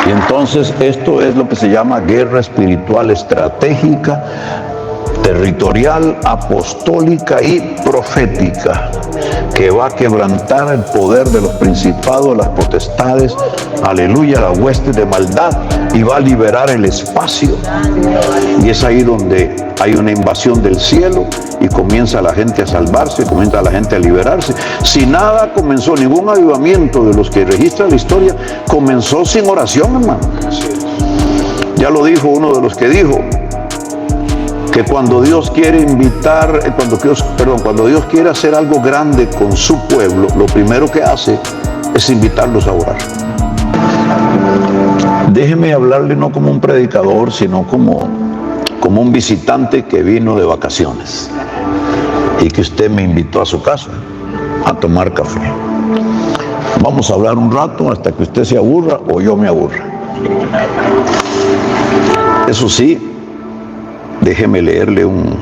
Y entonces esto es lo que se llama guerra espiritual estratégica, territorial, apostólica y profética, que va a quebrantar el poder de los principados, las potestades, aleluya, las huestes de maldad, y va a liberar el espacio. Y es ahí donde hay una invasión del cielo y comienza la gente a salvarse, comienza la gente a liberarse. Si nada comenzó, ningún avivamiento de los que registra la historia comenzó sin oración, hermano. Ya lo dijo uno de los que dijo que cuando Dios quiere invitar, cuando Dios quiere hacer algo grande con su pueblo, lo primero que hace es invitarlos a orar. Déjeme hablarle no como un predicador, sino como un visitante que vino de vacaciones y que usted me invitó a su casa a tomar café. Vamos a hablar un rato hasta que usted se aburra o yo me aburra. Eso sí, déjeme leerle un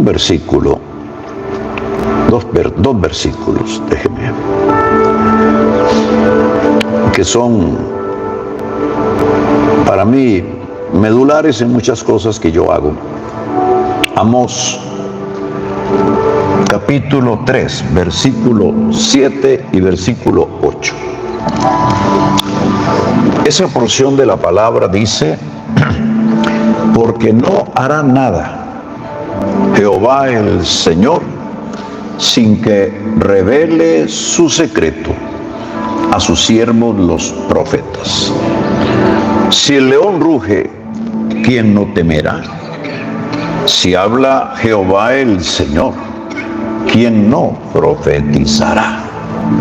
versículo, dos versículos, déjeme, que son para mí medulares en muchas cosas que yo hago. Amós, capítulo 3, versículo 7 y versículo 8. Esa porción de la palabra dice: porque no hará nada Jehová el Señor sin que revele su secreto a sus siervos los profetas. Si el león ruge, ¿quién no temerá? Si habla Jehová el Señor, ¿quién no profetizará?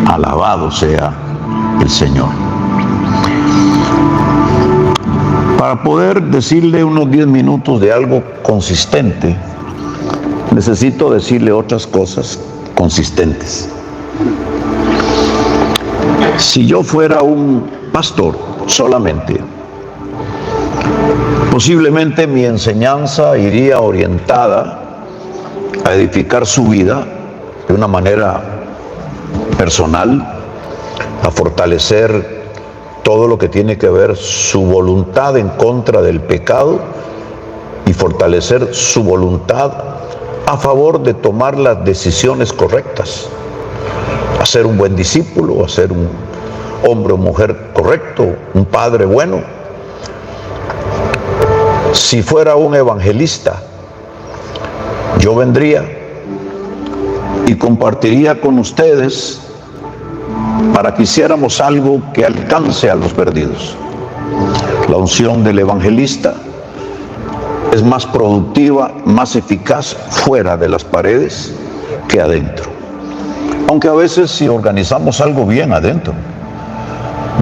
Alabado sea el Señor. Para poder decirle unos 10 minutos de algo consistente, necesito decirle otras cosas consistentes. Si yo fuera un pastor solamente, posiblemente mi enseñanza iría orientada a edificar su vida de una manera personal, a fortalecer todo lo que tiene que ver su voluntad en contra del pecado y fortalecer su voluntad a favor de tomar las decisiones correctas, a ser un buen discípulo, a ser un hombre o mujer correcto, un padre bueno. Si fuera un evangelista, yo vendría y compartiría con ustedes para que hiciéramos algo que alcance a los perdidos. La unción del evangelista es más productiva, más eficaz fuera de las paredes que adentro. Aunque a veces si organizamos algo bien adentro,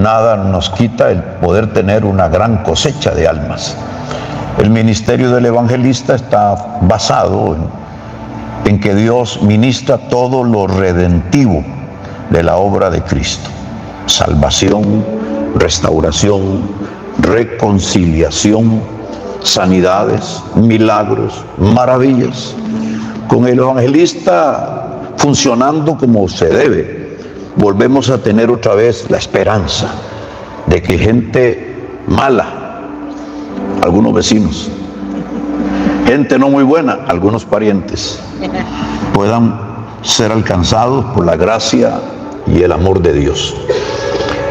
nada nos quita el poder tener una gran cosecha de almas. El ministerio del evangelista está basado en que Dios ministra todo lo redentivo de la obra de Cristo: salvación, restauración, reconciliación, sanidades, milagros, maravillas. Con el evangelista funcionando como se debe, volvemos a tener otra vez la esperanza de que gente mala, algunos vecinos, gente no muy buena, algunos parientes, puedan ser alcanzados por la gracia y el amor de Dios.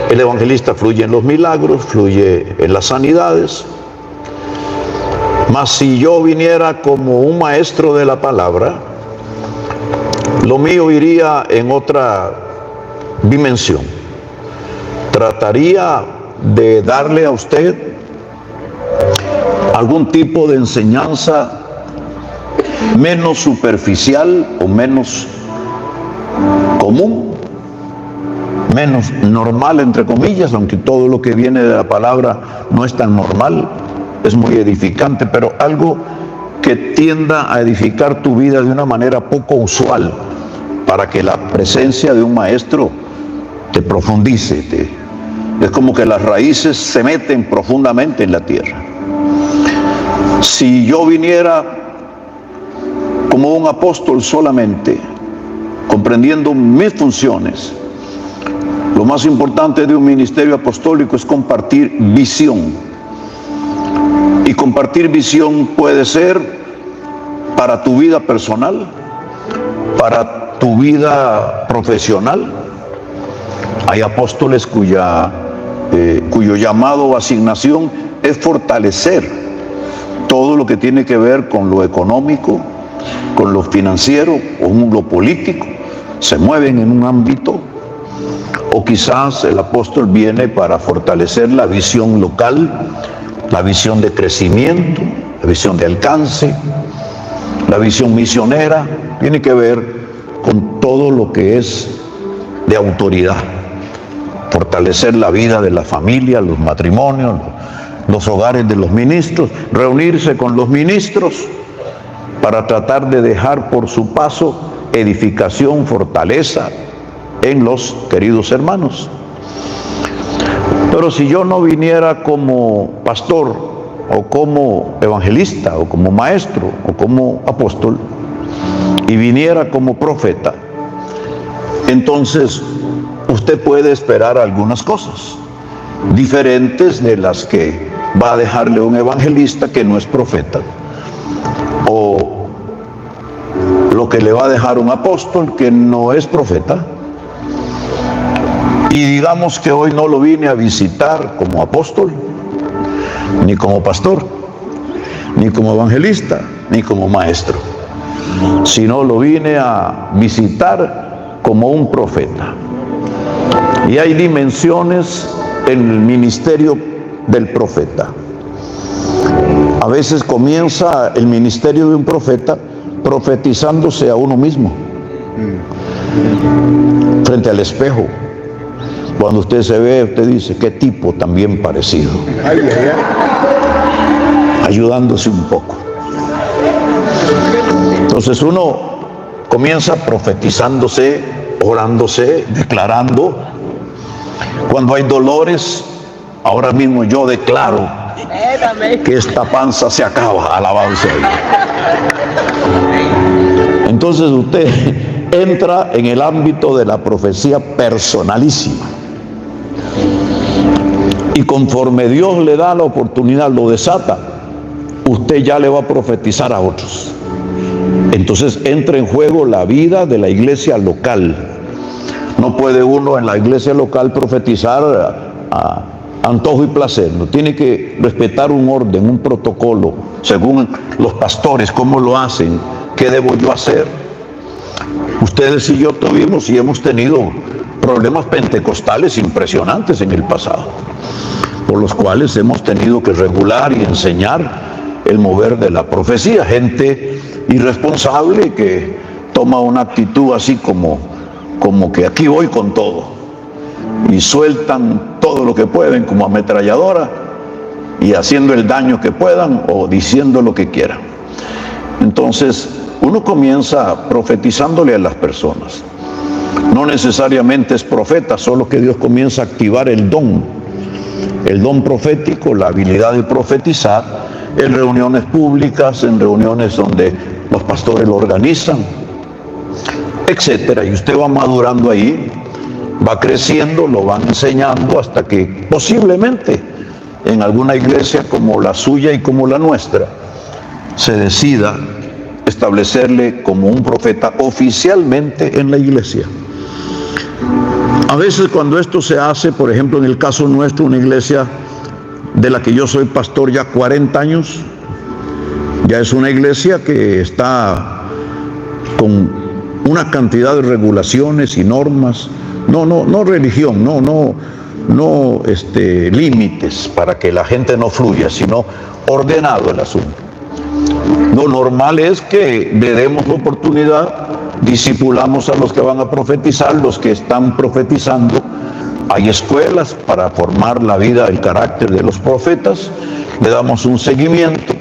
El evangelista fluye en los milagros, fluye en las sanidades. Mas si yo viniera como un maestro de la palabra, lo mío iría en otra dimensión. Trataría de darle a usted algún tipo de enseñanza menos superficial o menos común, menos normal, entre comillas, aunque todo lo que viene de la palabra no es tan normal, es muy edificante, pero algo que tienda a edificar tu vida de una manera poco usual, para que la presencia de un maestro te profundice, es como que las raíces se meten profundamente en la tierra. Si yo viniera como un apóstol solamente, comprendiendo mis funciones, Lo más importante de un ministerio apostólico es compartir visión. Y compartir visión puede ser para tu vida personal, para tu vida profesional. Hay apóstoles cuyo llamado o asignación es fortalecer todo lo que tiene que ver con lo económico, con lo financiero o con lo político. Se mueven en un ámbito. O quizás el apóstol viene para fortalecer la visión local, la visión de crecimiento, la visión de alcance, la visión misionera. Tiene que ver con todo lo que es de autoridad. Fortalecer la vida de la familia, los matrimonios, los hogares de los ministros, reunirse con los ministros para tratar de dejar por su paso edificación, fortaleza en los queridos hermanos. Pero si yo no viniera como pastor o como evangelista o como maestro o como apóstol y viniera como profeta, entonces usted puede esperar algunas cosas diferentes de las que va a dejarle un evangelista que no es profeta, o lo que le va a dejar un apóstol que no es profeta. Y digamos que hoy no lo vine a visitar como apóstol, ni como pastor, ni como evangelista, ni como maestro, sino lo vine a visitar como un profeta. Y hay dimensiones en el ministerio del profeta. A veces comienza el ministerio de un profeta profetizándose a uno mismo, frente al espejo. Cuando usted se ve, usted dice, qué tipo tan bien parecido. Ayudándose un poco. Entonces uno comienza profetizándose, orándose, declarando. Cuando hay dolores, ahora mismo yo declaro que esta panza se acaba, alabado sea Dios. Entonces usted entra en el ámbito de la profecía personalísima. Y conforme Dios le da la oportunidad, lo desata, usted ya le va a profetizar a otros. Entonces entra en juego la vida de la iglesia local. No puede uno en la iglesia local profetizar a antojo y placer. No, tiene que respetar un orden, un protocolo, según los pastores, cómo lo hacen, qué debo yo hacer. Ustedes y yo tuvimos y hemos tenido problemas pentecostales impresionantes en el pasado, por los cuales hemos tenido que regular y enseñar el mover de la profecía. Gente irresponsable que toma una actitud así como que aquí voy con todo, y sueltan todo lo que pueden como ametralladora y haciendo el daño que puedan o diciendo lo que quieran. Entonces uno comienza profetizándole a las personas. No necesariamente es profeta, solo que Dios comienza a activar el don profético, la habilidad de profetizar en reuniones públicas, en reuniones donde los pastores lo organizan, etcétera. Y usted va madurando ahí, va creciendo, lo van enseñando hasta que posiblemente en alguna iglesia como la suya y como la nuestra se decida establecerle como un profeta oficialmente en la iglesia. A veces cuando esto se hace, por ejemplo en el caso nuestro, una iglesia de la que yo soy pastor ya 40 años, ya es una iglesia que está con una cantidad de regulaciones y normas, no religión, no límites para que la gente no fluya, sino ordenado el asunto. Lo normal es que le demos la oportunidad, discipulamos a los que van a profetizar, los que están profetizando. Hay escuelas para formar la vida, el carácter de los profetas, le damos un seguimiento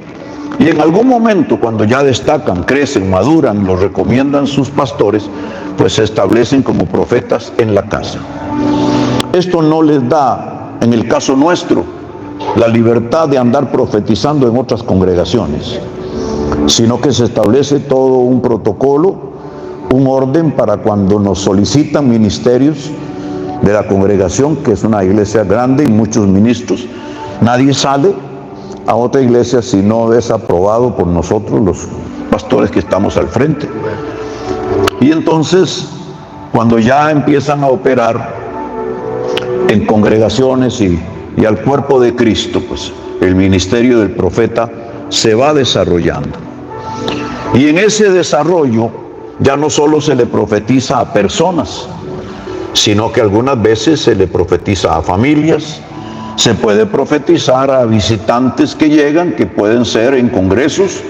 y en algún momento cuando ya destacan, crecen, maduran, los recomiendan sus pastores, pues se establecen como profetas en la casa. Esto no les da, en el caso nuestro, la libertad de andar profetizando en otras congregaciones, sino que se establece todo un protocolo, un orden para cuando nos solicitan ministerios de la congregación, que es una iglesia grande y muchos ministros. Nadie sale a otra iglesia si no es aprobado por nosotros, los pastores que estamos al frente. Y entonces, cuando ya empiezan a operar en congregaciones y al cuerpo de Cristo, pues el ministerio del profeta se va desarrollando. Y en ese desarrollo ya no solo se le profetiza a personas, sino que algunas veces se le profetiza a familias, se puede profetizar a visitantes que llegan, que pueden ser en congresos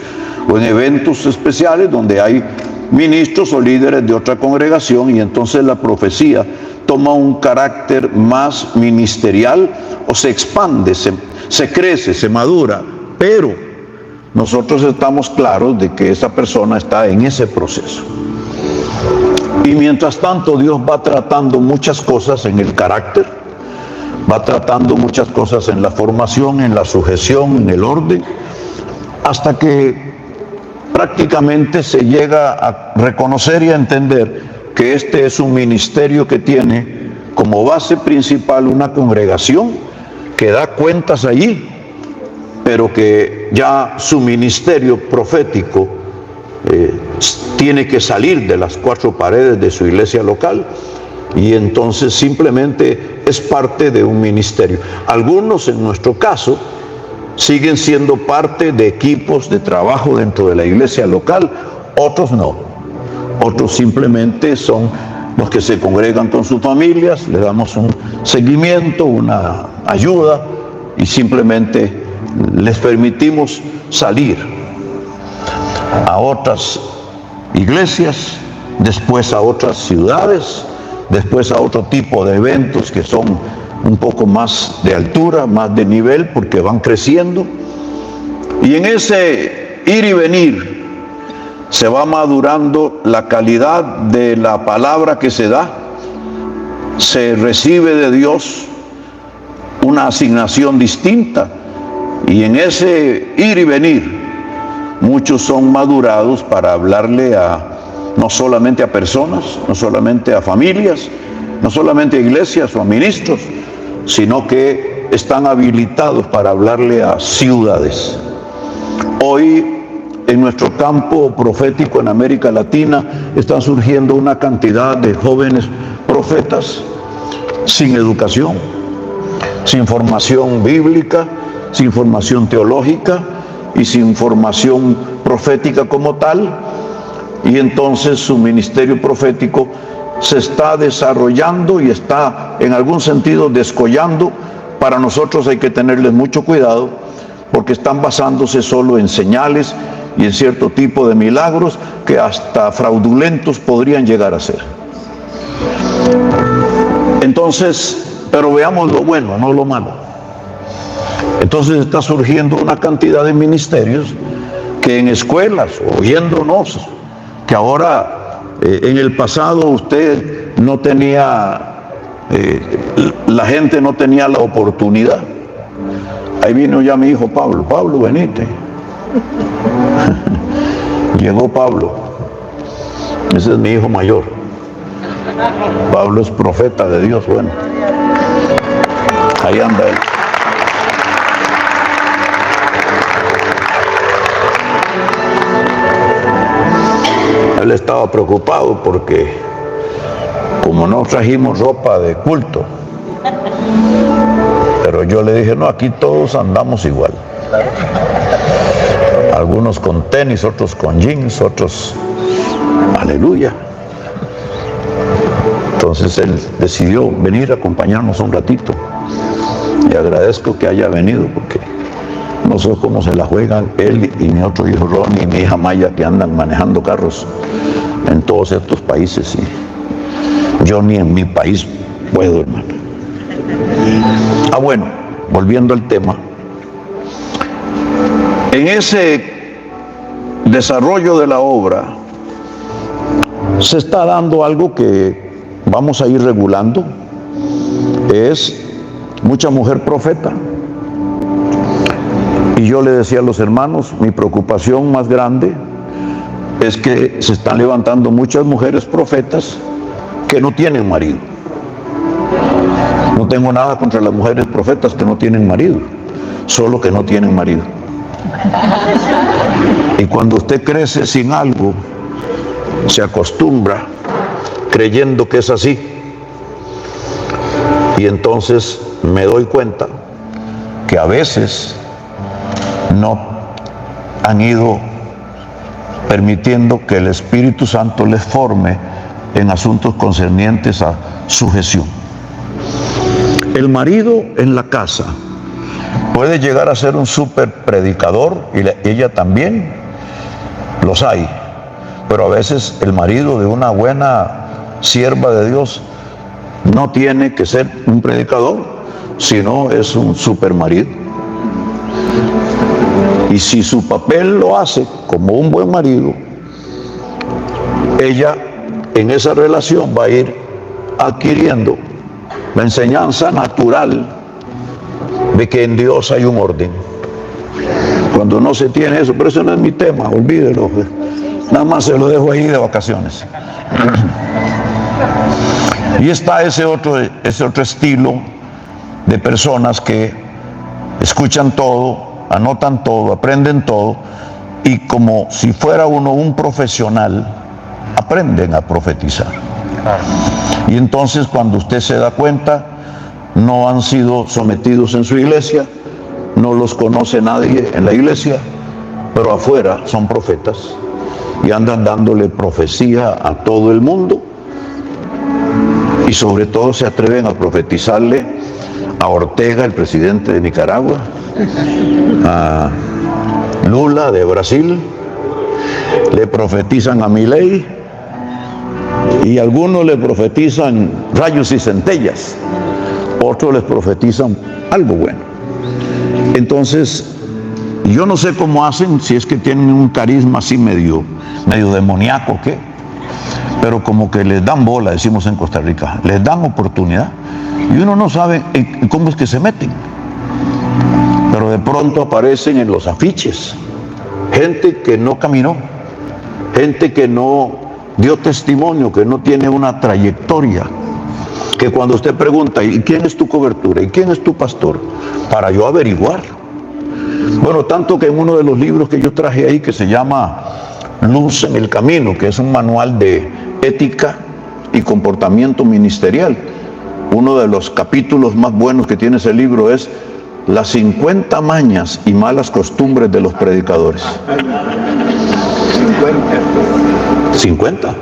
o en eventos especiales donde hay ministros o líderes de otra congregación, y entonces la profecía toma un carácter más ministerial o se expande, se crece, se madura, pero nosotros estamos claros de que esa persona está en ese proceso. Y mientras tanto Dios va tratando muchas cosas en el carácter, va tratando muchas cosas en la formación, en la sujeción, en el orden, hasta que prácticamente se llega a reconocer y a entender que este es un ministerio que tiene como base principal una congregación que da cuentas allí, pero que ya su ministerio profético tiene que salir de las cuatro paredes de su iglesia local, y entonces simplemente es parte de un ministerio. Algunos, en nuestro caso, siguen siendo parte de equipos de trabajo dentro de la iglesia local, otros no. Otros simplemente son los que se congregan con sus familias, le damos un seguimiento, una ayuda, y simplemente les permitimos salir a otras iglesias, después a otras ciudades, después a otro tipo de eventos que son un poco más de altura, más de nivel, porque van creciendo. Y en ese ir y venir se va madurando la calidad de la palabra que se da, se recibe de Dios una asignación distinta, y en ese ir y venir muchos son madurados para hablarle no solamente a personas, no solamente a familias, no solamente a iglesias o a ministros, sino que están habilitados para hablarle a ciudades. Hoy, en nuestro campo profético en América Latina, están surgiendo una cantidad de jóvenes profetas sin educación, sin formación bíblica, sin formación teológica y sin formación profética como tal, y entonces su ministerio profético se está desarrollando y está en algún sentido descollando. Para nosotros hay que tenerles mucho cuidado, porque están basándose solo en señales y en cierto tipo de milagros que hasta fraudulentos podrían llegar a ser. Entonces, pero veamos lo bueno, no lo malo. Entonces está surgiendo una cantidad de ministerios que en escuelas, oyéndonos, que ahora en el pasado usted no tenía, la gente no tenía la oportunidad. Ahí vino ya mi hijo Pablo. Pablo, venite. Llegó Pablo. Ese es mi hijo mayor. Pablo es profeta de Dios. Bueno, ahí anda él. Él estaba preocupado porque como no trajimos ropa de culto, pero yo le dije, no, aquí todos andamos igual. Algunos con tenis, otros con jeans, otros, aleluya. Entonces él decidió venir a acompañarnos un ratito. Y agradezco que haya venido, porque no sé cómo se la juegan él y mi otro hijo Ronnie y mi hija Maya, que andan manejando carros en todos estos países, y yo ni en mi país puedo, hermano. Bueno, volviendo al tema, en ese desarrollo de la obra se está dando algo que vamos a ir regulando, es mucha mujer profeta. Y yo le decía a los hermanos, mi preocupación más grande es que se están levantando muchas mujeres profetas que no tienen marido. No tengo nada contra las mujeres profetas que no tienen marido, solo que no tienen marido. Y cuando usted crece sin algo, se acostumbra creyendo que es así. Y entonces me doy cuenta que a veces no han ido permitiendo que el Espíritu Santo les forme en asuntos concernientes a sujeción. El marido en la casa puede llegar a ser un súper predicador, y ella también, los hay, pero a veces el marido de una buena sierva de Dios no tiene que ser un predicador, sino es un súper marido. Y si su papel lo hace como un buen marido, ella en esa relación va a ir adquiriendo la enseñanza natural de que en Dios hay un orden. Cuando no se tiene eso, pero eso no es mi tema, olvídelo, nada más se lo dejo ahí de vacaciones. Y está ese otro estilo de personas que escuchan todo, anotan todo, aprenden todo, y como si fuera uno un profesional, aprenden a profetizar. Y entonces cuando usted se da cuenta, no han sido sometidos en su iglesia, no los conoce nadie en la iglesia, pero afuera son profetas y andan dándole profecía a todo el mundo, y sobre todo se atreven a profetizarle a Ortega, el presidente de Nicaragua, a Lula de Brasil, le profetizan a Milei, y algunos le profetizan rayos y centellas, otros les profetizan algo bueno. Entonces, yo no sé cómo hacen, si es que tienen un carisma así medio demoníaco, ¿qué? Pero como que les dan bola, decimos en Costa Rica, les dan oportunidad, y uno no sabe cómo es que se meten. Pero de pronto aparecen en los afiches gente que no caminó, gente que no dio testimonio, que no tiene una trayectoria, que cuando usted pregunta, ¿y quién es tu cobertura? ¿Y quién es tu pastor? Para yo averiguar. Bueno, tanto que en uno de los libros que yo traje ahí, que se llama Luz en el Camino, que es un manual de ética y comportamiento ministerial, uno de los capítulos más buenos que tiene ese libro es las 50 mañas y malas costumbres de los predicadores. 50.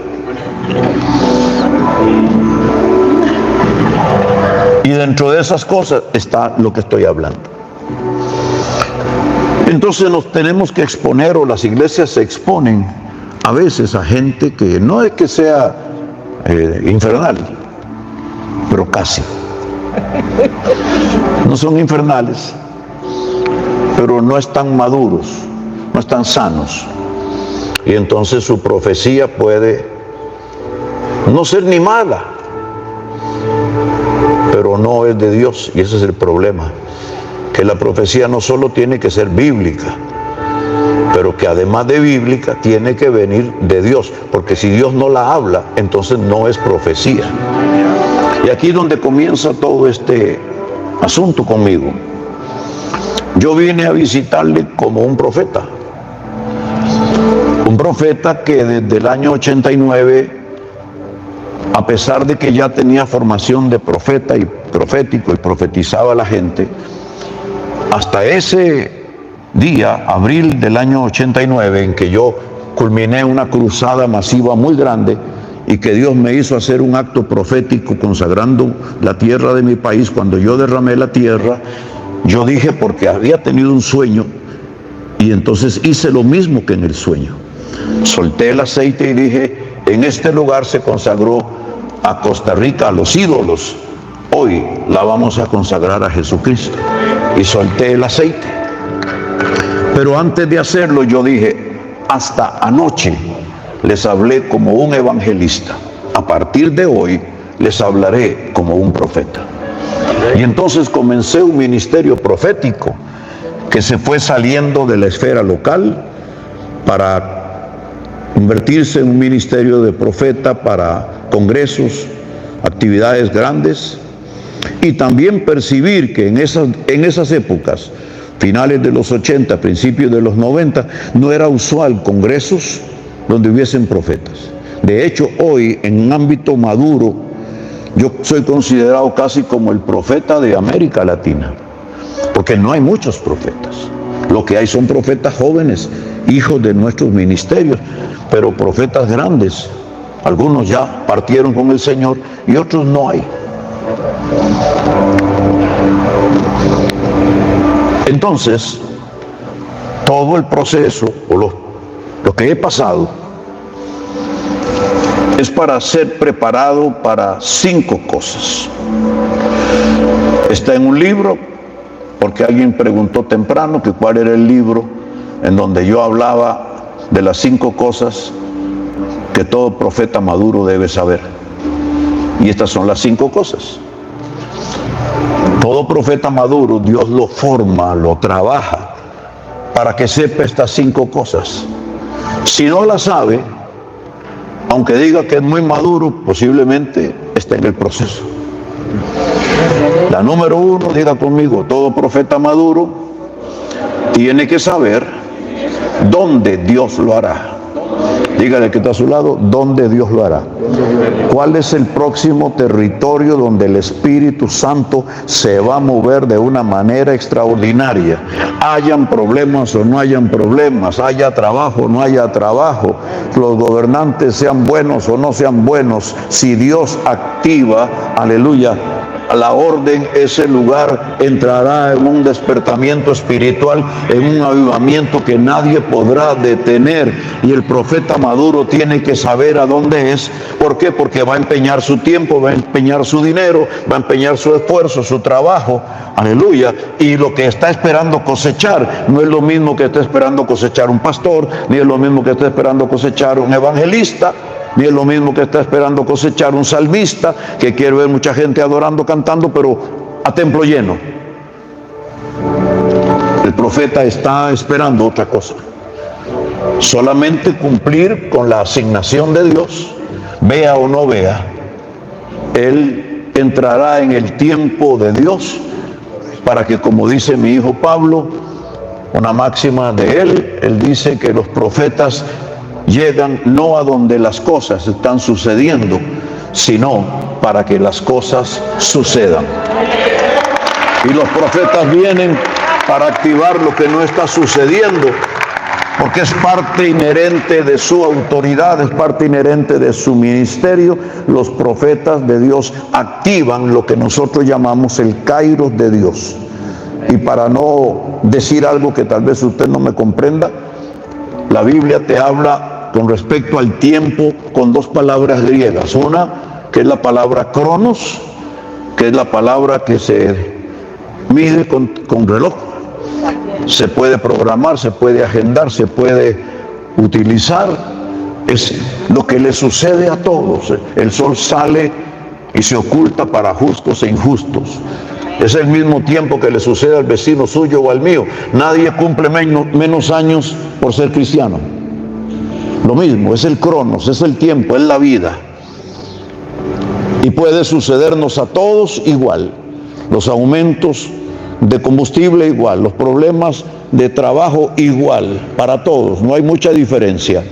Y dentro de esas cosas está lo que estoy hablando. Entonces nos tenemos que exponer, o las iglesias se exponen a veces a gente que no es que sea infernal, pero casi. No son infernales, pero no están maduros, no están sanos. Y entonces su profecía puede no ser ni mala, pero no es de Dios, y ese es el problema, que la profecía no solo tiene que ser bíblica, pero que además de bíblica tiene que venir de Dios, porque si Dios no la habla, entonces no es profecía. Y aquí es donde comienza todo este asunto conmigo. Yo vine a visitarle como un profeta que desde el año 89, a pesar de que ya tenía formación de profeta y profético y profetizaba a la gente, hasta ese día, abril del año 89, en que yo culminé una cruzada masiva muy grande y que Dios me hizo hacer un acto profético consagrando la tierra de mi país, cuando yo derramé la tierra, yo dije, porque había tenido un sueño, y entonces hice lo mismo que en el sueño. Solté el aceite y dije, en este lugar se consagró a Costa Rica, a los ídolos. Hoy la vamos a consagrar a Jesucristo. Y solté el aceite. Pero antes de hacerlo yo dije, hasta anoche les hablé como un evangelista. A partir de hoy les hablaré como un profeta. Y entonces comencé un ministerio profético que se fue saliendo de la esfera local para convertirse en un ministerio de profeta para congresos, actividades grandes. y también percibir que en esas épocas, finales de los 80, principios de los 90, no era usual congresos donde hubiesen profetas. De hecho, hoy, en un ámbito maduro, yo soy considerado casi como el profeta de América Latina, porque no hay muchos profetas. Lo que hay son profetas jóvenes, hijos de nuestros ministerios, pero profetas grandes. Algunos ya partieron con el Señor y otros no hay. Entonces, todo el proceso, o lo que he pasado, es para ser preparado para 5 cosas. Está en un libro, porque alguien preguntó temprano que cuál era el libro en donde yo hablaba de las 5 cosas que todo profeta maduro debe saber. Y estas son las 5 cosas. Todo profeta maduro, Dios lo forma, lo trabaja para que sepa estas 5 cosas. Si no las sabe, aunque diga que es muy maduro, posiblemente esté en el proceso. La número 1, diga conmigo, todo profeta maduro tiene que saber dónde Dios lo hará. Dígale que está a su lado, ¿dónde Dios lo hará? ¿Cuál es el próximo territorio donde el Espíritu Santo se va a mover de una manera extraordinaria? Hayan problemas o no hayan problemas, haya trabajo o no haya trabajo, los gobernantes sean buenos o no sean buenos, si Dios activa, aleluya, la orden, ese lugar entrará en un despertamiento espiritual, en un avivamiento que nadie podrá detener. Y el profeta maduro tiene que saber a dónde es. ¿Por qué? Porque va a empeñar su tiempo, va a empeñar su dinero, va a empeñar su esfuerzo, su trabajo, aleluya. Y lo que está esperando cosechar no es lo mismo que está esperando cosechar un pastor, ni es lo mismo que está esperando cosechar un evangelista, ni es lo mismo que está esperando cosechar un salmista, que quiere ver mucha gente adorando, cantando, pero a templo lleno. El profeta está esperando otra cosa. Solamente cumplir con la asignación de Dios, vea o no vea. Él entrará en el tiempo de Dios para que, como dice mi hijo Pablo, una máxima de él dice que los profetas llegan no a donde las cosas están sucediendo, sino para que las cosas sucedan. Y los profetas vienen para activar lo que no está sucediendo, porque es parte inherente de su autoridad, es parte inherente de su ministerio. Los profetas de Dios activan lo que nosotros llamamos el kairos de Dios. Y para no decir algo que tal vez usted no me comprenda, la Biblia te habla con respecto al tiempo con 2 palabras griegas. Una, que es la palabra cronos, que es la palabra que se mide con reloj. Se puede programar, se puede agendar, se puede utilizar. Es lo que le sucede a todos. El sol sale y se oculta para justos e injustos. Es el mismo tiempo que le sucede al vecino suyo o al mío. Nadie cumple menos años por ser cristiano. Lo mismo, es el cronos, es el tiempo, es la vida. Y puede sucedernos a todos igual. Los aumentos de combustible igual, los problemas de trabajo igual, para todos, no hay mucha diferencia.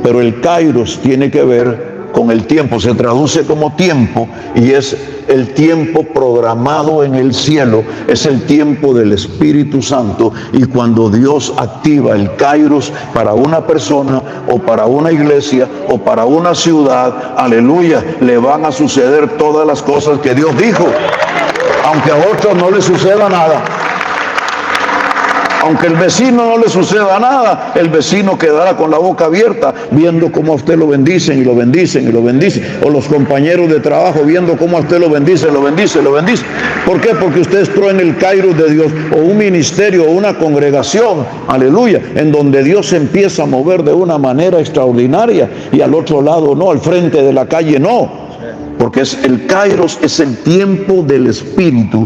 Pero el kairos tiene que ver con el tiempo, se traduce como tiempo y es el tiempo programado en el cielo, es el tiempo del Espíritu Santo. Y cuando Dios activa el kairos para una persona o para una iglesia o para una ciudad, aleluya, le van a suceder todas las cosas que Dios dijo, aunque a otros no les suceda nada. Aunque el vecino no le suceda nada, el vecino quedará con la boca abierta viendo cómo a usted lo bendicen y lo bendicen y lo bendicen. O los compañeros de trabajo viendo cómo a usted lo bendicen, lo bendicen, lo bendicen. ¿Por qué? Porque usted entró en el kairos de Dios, o un ministerio, o una congregación, aleluya, en donde Dios se empieza a mover de una manera extraordinaria y al otro lado no, al frente de la calle no. Porque el kairos es el tiempo del Espíritu.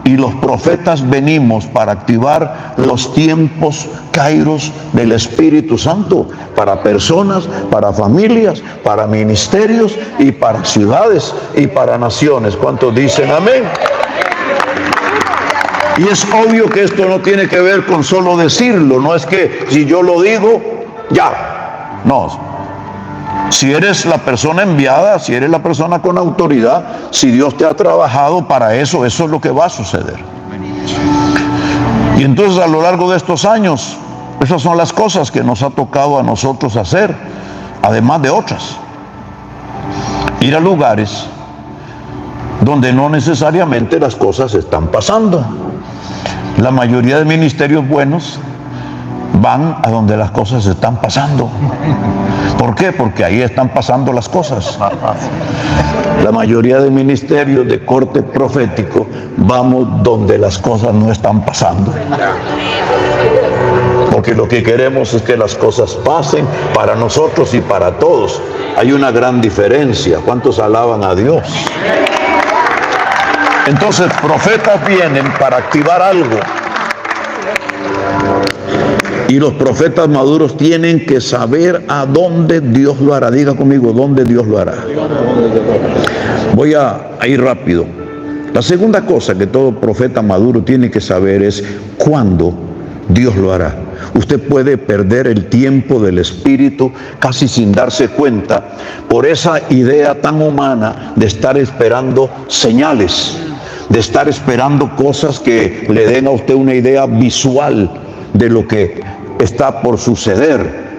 Y los profetas venimos para activar los tiempos kairos del Espíritu Santo para personas, para familias, para ministerios y para ciudades y para naciones. ¿Cuántos dicen amén? Y es obvio que esto no tiene que ver con solo decirlo, no es que si yo lo digo, ya. No. Si eres la persona enviada, si eres la persona con autoridad, si Dios te ha trabajado para eso, eso es lo que va a suceder. Y entonces a lo largo de estos años, esas son las cosas que nos ha tocado a nosotros hacer, además de otras. Ir a lugares donde no necesariamente las cosas están pasando. La mayoría de ministerios buenos van a donde las cosas están pasando. ¿Por qué? Porque ahí están pasando las cosas. La mayoría de ministerios de corte profético vamos donde las cosas no están pasando. Porque lo que queremos es que las cosas pasen para nosotros y para todos. Hay una gran diferencia. ¿Cuántos alaban a Dios? Entonces, profetas vienen para activar algo. Y los profetas maduros tienen que saber a dónde Dios lo hará. Diga conmigo, ¿dónde Dios lo hará? Voy a ir rápido. La segunda cosa que todo profeta maduro tiene que saber es cuándo Dios lo hará. Usted puede perder el tiempo del Espíritu casi sin darse cuenta por esa idea tan humana de estar esperando señales, de estar esperando cosas que le den a usted una idea visual de lo que está por suceder.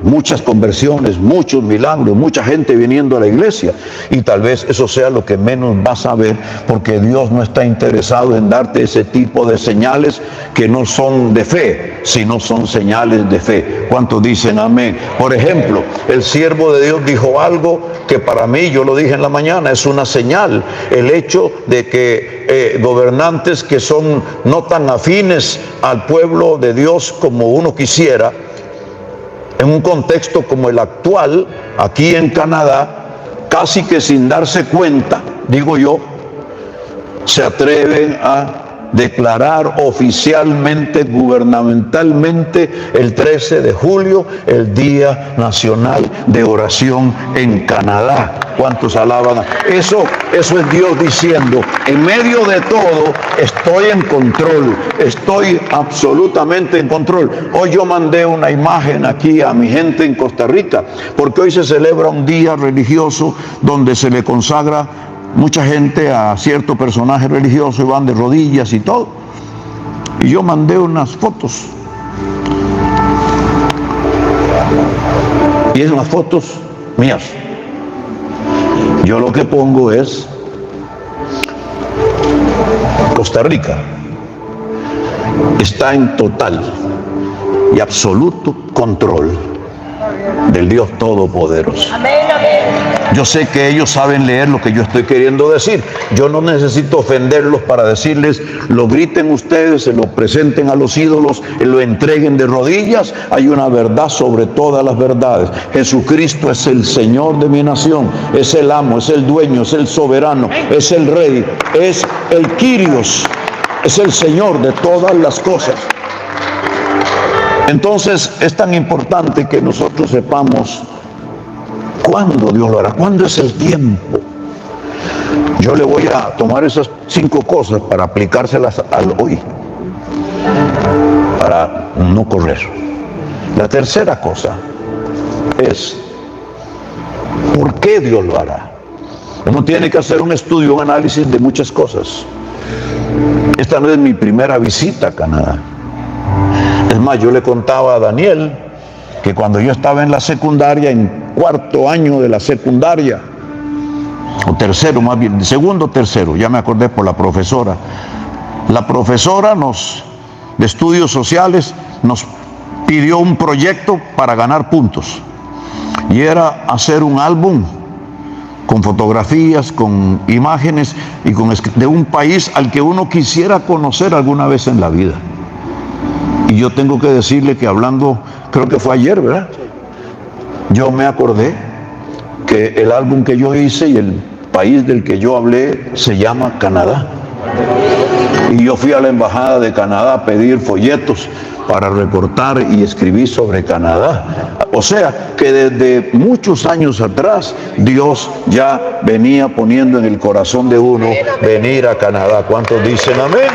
Muchas conversiones, muchos milagros, mucha gente viniendo a la iglesia, y tal vez eso sea lo que menos vas a ver, porque Dios no está interesado en darte ese tipo de señales que no son de fe, sino son señales de fe. ¿Cuántos dicen amén? Por ejemplo, el siervo de Dios dijo algo que para mí, yo lo dije en la mañana, es una señal. El hecho de que gobernantes que son no tan afines al pueblo de Dios como uno quisiera, en un contexto como el actual, aquí en Canadá, casi que sin darse cuenta, digo yo, se atreven a declarar oficialmente, gubernamentalmente, el 13 de julio, el Día Nacional de Oración en Canadá. ¿Cuántos alaban? Eso es Dios diciendo, en medio de todo, estoy en control, estoy absolutamente en control. Hoy yo mandé una imagen aquí a mi gente en Costa Rica, porque hoy se celebra un día religioso donde se le consagra mucha gente a cierto personaje religioso y van de rodillas y todo. Y yo mandé unas fotos. Y es unas fotos mías. Yo lo que pongo es Costa Rica está en total y absoluto control del Dios Todopoderoso. Yo sé que ellos saben leer lo que yo estoy queriendo decir. Yo no necesito ofenderlos para decirles, lo griten ustedes, se lo presenten a los ídolos, lo entreguen de rodillas. Hay una verdad sobre todas las verdades. Jesucristo es el Señor de mi nación, es el amo, es el dueño, es el soberano, es el rey, es el Kyrios, es el Señor de todas las cosas. Entonces es tan importante que nosotros sepamos cuándo Dios lo hará, cuándo es el tiempo. Yo le voy a tomar esas 5 cosas para aplicárselas al hoy, para no correr. La tercera cosa es, ¿por qué Dios lo hará? Uno tiene que hacer un estudio, un análisis de muchas cosas. Esta no es mi primera visita a Canadá. Es más, yo le contaba a Daniel que cuando yo estaba en la secundaria, en 4º año de la secundaria, o tercero más bien, segundo o tercero, ya me acordé por la profesora. La profesora de estudios sociales nos pidió un proyecto para ganar puntos. Y era hacer un álbum con fotografías, con imágenes y de un país al que uno quisiera conocer alguna vez en la vida. Y yo tengo que decirle que hablando, creo que fue ayer, ¿verdad? Yo me acordé que el álbum que yo hice y el país del que yo hablé se llama Canadá. Y yo fui a la embajada de Canadá a pedir folletos para recortar y escribir sobre Canadá. O sea, que desde muchos años atrás Dios ya venía poniendo en el corazón de uno venir a Canadá. ¿Cuántos dicen amén?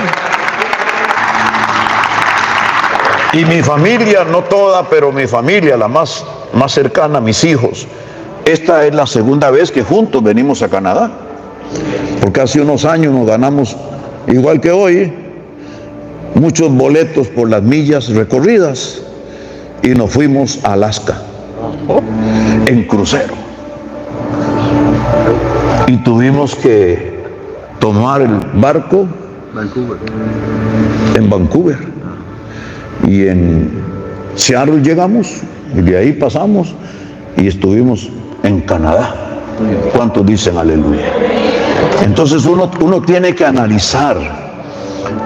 Y mi familia, no toda, pero mi familia, la más cercana, mis hijos, esta es la segunda vez que juntos venimos a Canadá. Porque hace unos años nos ganamos, igual que hoy, muchos boletos por las millas recorridas y nos fuimos a Alaska en crucero. Y tuvimos que tomar el barco en Vancouver. Y en Seattle llegamos y de ahí pasamos y estuvimos en Canadá. ¿Cuántos dicen aleluya? Entonces uno tiene que analizar,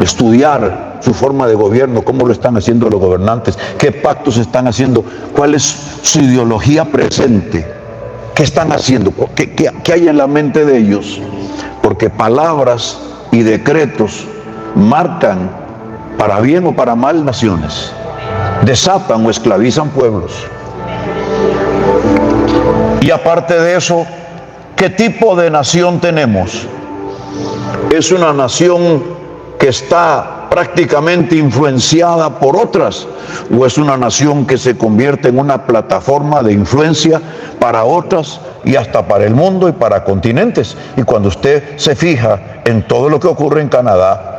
estudiar su forma de gobierno, cómo lo están haciendo los gobernantes, qué pactos están haciendo, cuál es su ideología presente, qué están haciendo, qué hay en la mente de ellos, porque palabras y decretos marcan para bien o para mal naciones, desatan o esclavizan pueblos. Y aparte de eso, ¿qué tipo de nación tenemos? ¿Es una nación que está prácticamente influenciada por otras? ¿O es una nación que se convierte en una plataforma de influencia para otras y hasta para el mundo y para continentes? Y cuando usted se fija en todo lo que ocurre en Canadá,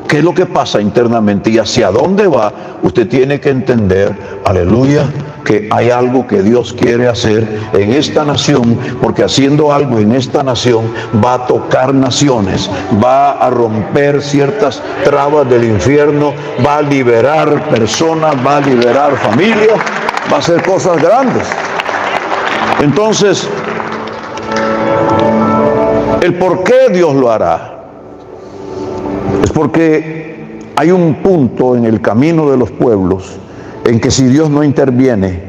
¿qué es lo que pasa internamente y hacia dónde va? Usted tiene que entender, aleluya, que hay algo que Dios quiere hacer en esta nación, porque haciendo algo en esta nación va a tocar naciones, va a romper ciertas trabas del infierno, va a liberar personas, va a liberar familias, va a hacer cosas grandes. Entonces, el por qué Dios lo hará es porque hay un punto en el camino de los pueblos en que si Dios no interviene,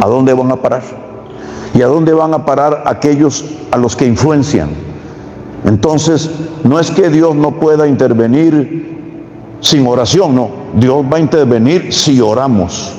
¿a dónde van a parar? ¿Y a dónde van a parar aquellos a los que influencian? Entonces, no es que Dios no pueda intervenir sin oración, no. Dios va a intervenir si oramos.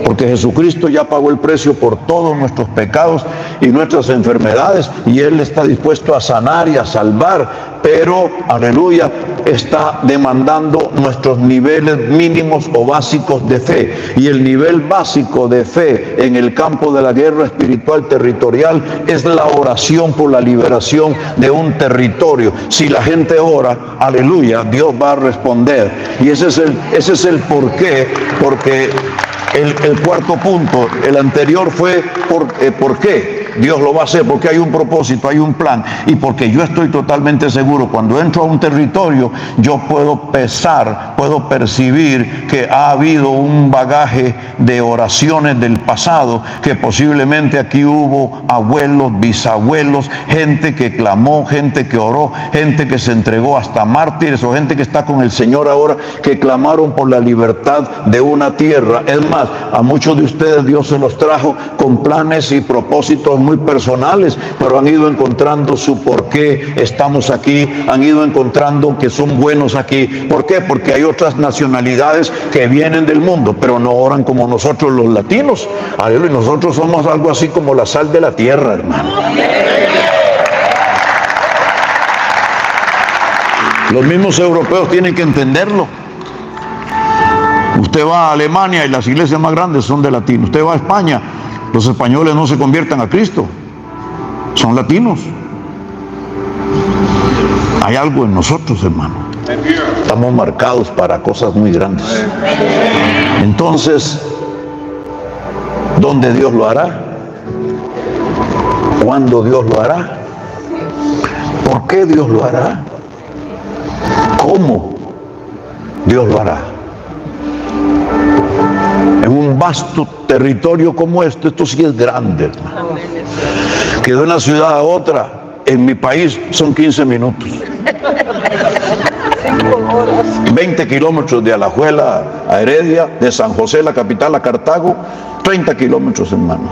Porque Jesucristo ya pagó el precio por todos nuestros pecados y nuestras enfermedades, y Él está dispuesto a sanar y a salvar, pero, aleluya, está demandando nuestros niveles mínimos o básicos de fe. Y el nivel básico de fe en el campo de la guerra espiritual territorial es la oración por la liberación de un territorio. Si la gente ora, aleluya, Dios va a responder. Y ese es el porqué, porque el cuarto punto, el anterior fue ¿por qué? Dios lo va a hacer, porque hay un propósito, hay un plan, y porque yo estoy totalmente seguro, cuando entro a un territorio, yo puedo pesar, puedo percibir que ha habido un bagaje de oraciones del pasado, que posiblemente aquí hubo abuelos, bisabuelos, gente que clamó, gente que oró, gente que se entregó, hasta mártires o gente que está con el Señor ahora, que clamaron por la libertad de una tierra. Es más, a muchos de ustedes Dios se los trajo con planes y propósitos muy personales, pero han ido encontrando su por qué estamos aquí, han ido encontrando que son buenos aquí. ¿Por qué? Porque hay otras nacionalidades que vienen del mundo, pero no oran como nosotros los latinos. Aleluya, nosotros somos algo así como la sal de la tierra, hermano. Los mismos europeos tienen que entenderlo. Usted va a Alemania y las iglesias más grandes son de latinos. Usted va a España, los españoles no se convierten a Cristo, son latinos. Hay algo en nosotros, hermano. Estamos marcados para cosas muy grandes. Entonces, ¿dónde Dios lo hará? ¿Cuándo Dios lo hará? ¿Por qué Dios lo hará? ¿Cómo Dios lo hará? En un vasto territorio como esto sí es grande, hermano. Que de una ciudad a otra, en mi país, son 15 minutos. 20 kilómetros de Alajuela a Heredia, de San José, la capital, a Cartago, 30 kilómetros, hermano.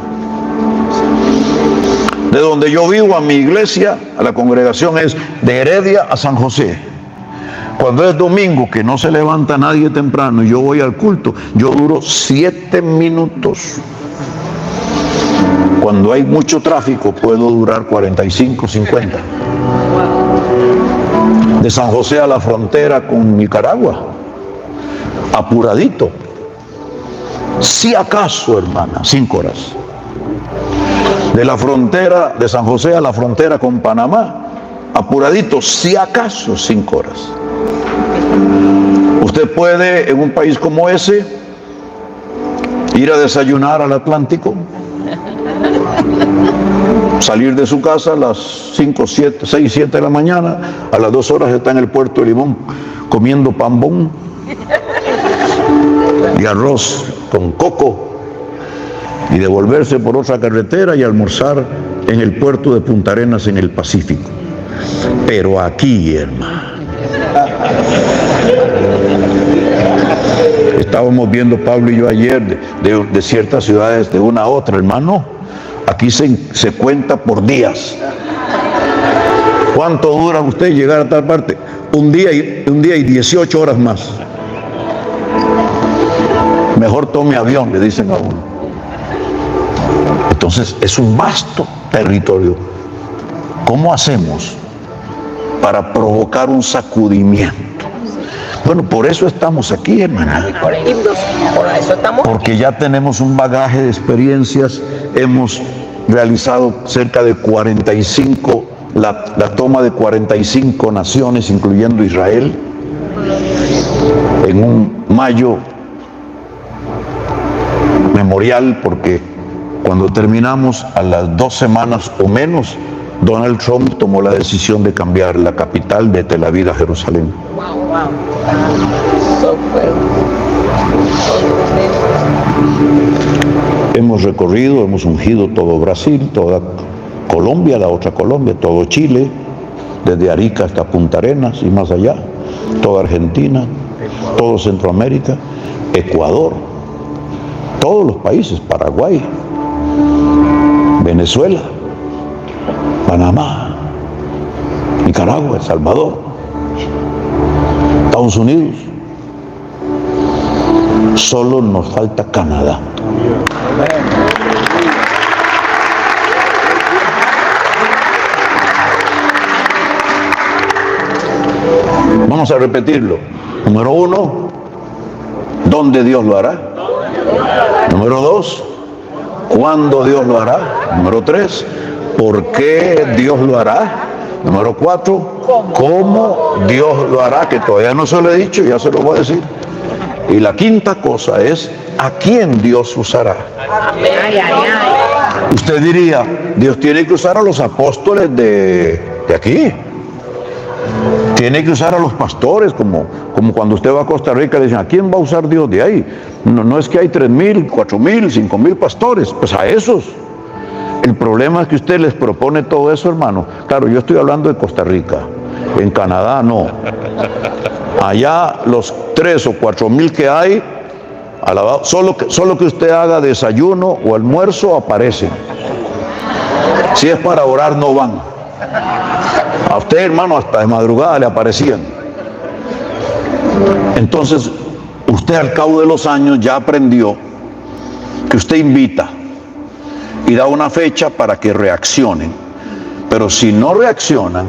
De donde yo vivo a mi iglesia, a la congregación, es de Heredia a San José. Cuando es domingo, que no se levanta nadie temprano y yo voy al culto, yo duro 7 minutos. Cuando hay mucho tráfico, puedo durar 45, 50. De San José a la frontera con Nicaragua, apuradito. Si acaso, hermana, 5 horas. De la frontera de San José a la frontera con Panamá, apuradito, si acaso 5 horas. Usted puede, en un país como ese, ir a desayunar al Atlántico, salir de su casa a las 5, 7, 6, 7 de la mañana, a las 2 horas está en el puerto de Limón comiendo pambón y arroz con coco, y devolverse por otra carretera y almorzar en el puerto de Punta Arenas en el Pacífico. Pero aquí, hermano, estábamos viendo Pablo y yo ayer de ciertas ciudades de una a otra, hermano. Aquí se cuenta por días. ¿Cuánto dura usted llegar a tal parte? Un día y 18 horas más. Mejor tome avión, le dicen a uno. Entonces es un vasto territorio. ¿Cómo hacemos para provocar un sacudimiento? Bueno, por eso estamos aquí, hermana. Porque ya tenemos un bagaje de experiencias. Hemos realizado cerca de 45, la toma de 45 naciones, incluyendo Israel, en un mayo memorial, porque cuando terminamos, a las 2 semanas o menos, Donald Trump tomó la decisión de cambiar la capital de Tel Aviv a Jerusalén. Hemos recorrido, hemos ungido todo Brasil, toda Colombia, la otra Colombia, todo Chile, desde Arica hasta Punta Arenas y más allá, toda Argentina, todo Centroamérica, Ecuador, todos los países, Paraguay, Venezuela, Panamá, Nicaragua, El Salvador, Estados Unidos. Solo nos falta Canadá. Vamos a repetirlo. Número 1, ¿dónde Dios lo hará? Número 2, ¿cuándo Dios lo hará? Número 3, ¿por qué Dios lo hará? Número 4, ¿cómo Dios lo hará? Que todavía no se lo he dicho, ya se lo voy a decir. Y la quinta cosa es, ¿a quién Dios usará? Usted diría, Dios tiene que usar a los apóstoles de aquí. Tiene que usar a los pastores, como cuando usted va a Costa Rica le dicen, ¿a quién va a usar Dios de ahí? No es que hay 3,000, 4,000, 5,000 pastores, pues a esos. El problema es que usted les propone todo eso, hermano. Claro, yo estoy hablando de Costa Rica. En Canadá no. Allá los 3 o 4,000 que hay, solo que usted haga desayuno o almuerzo, aparecen. Si es para orar, no van. A usted, hermano, hasta de madrugada le aparecían. Entonces, usted al cabo de los años ya aprendió que usted invita y da una fecha para que reaccionen. Pero si no reaccionan,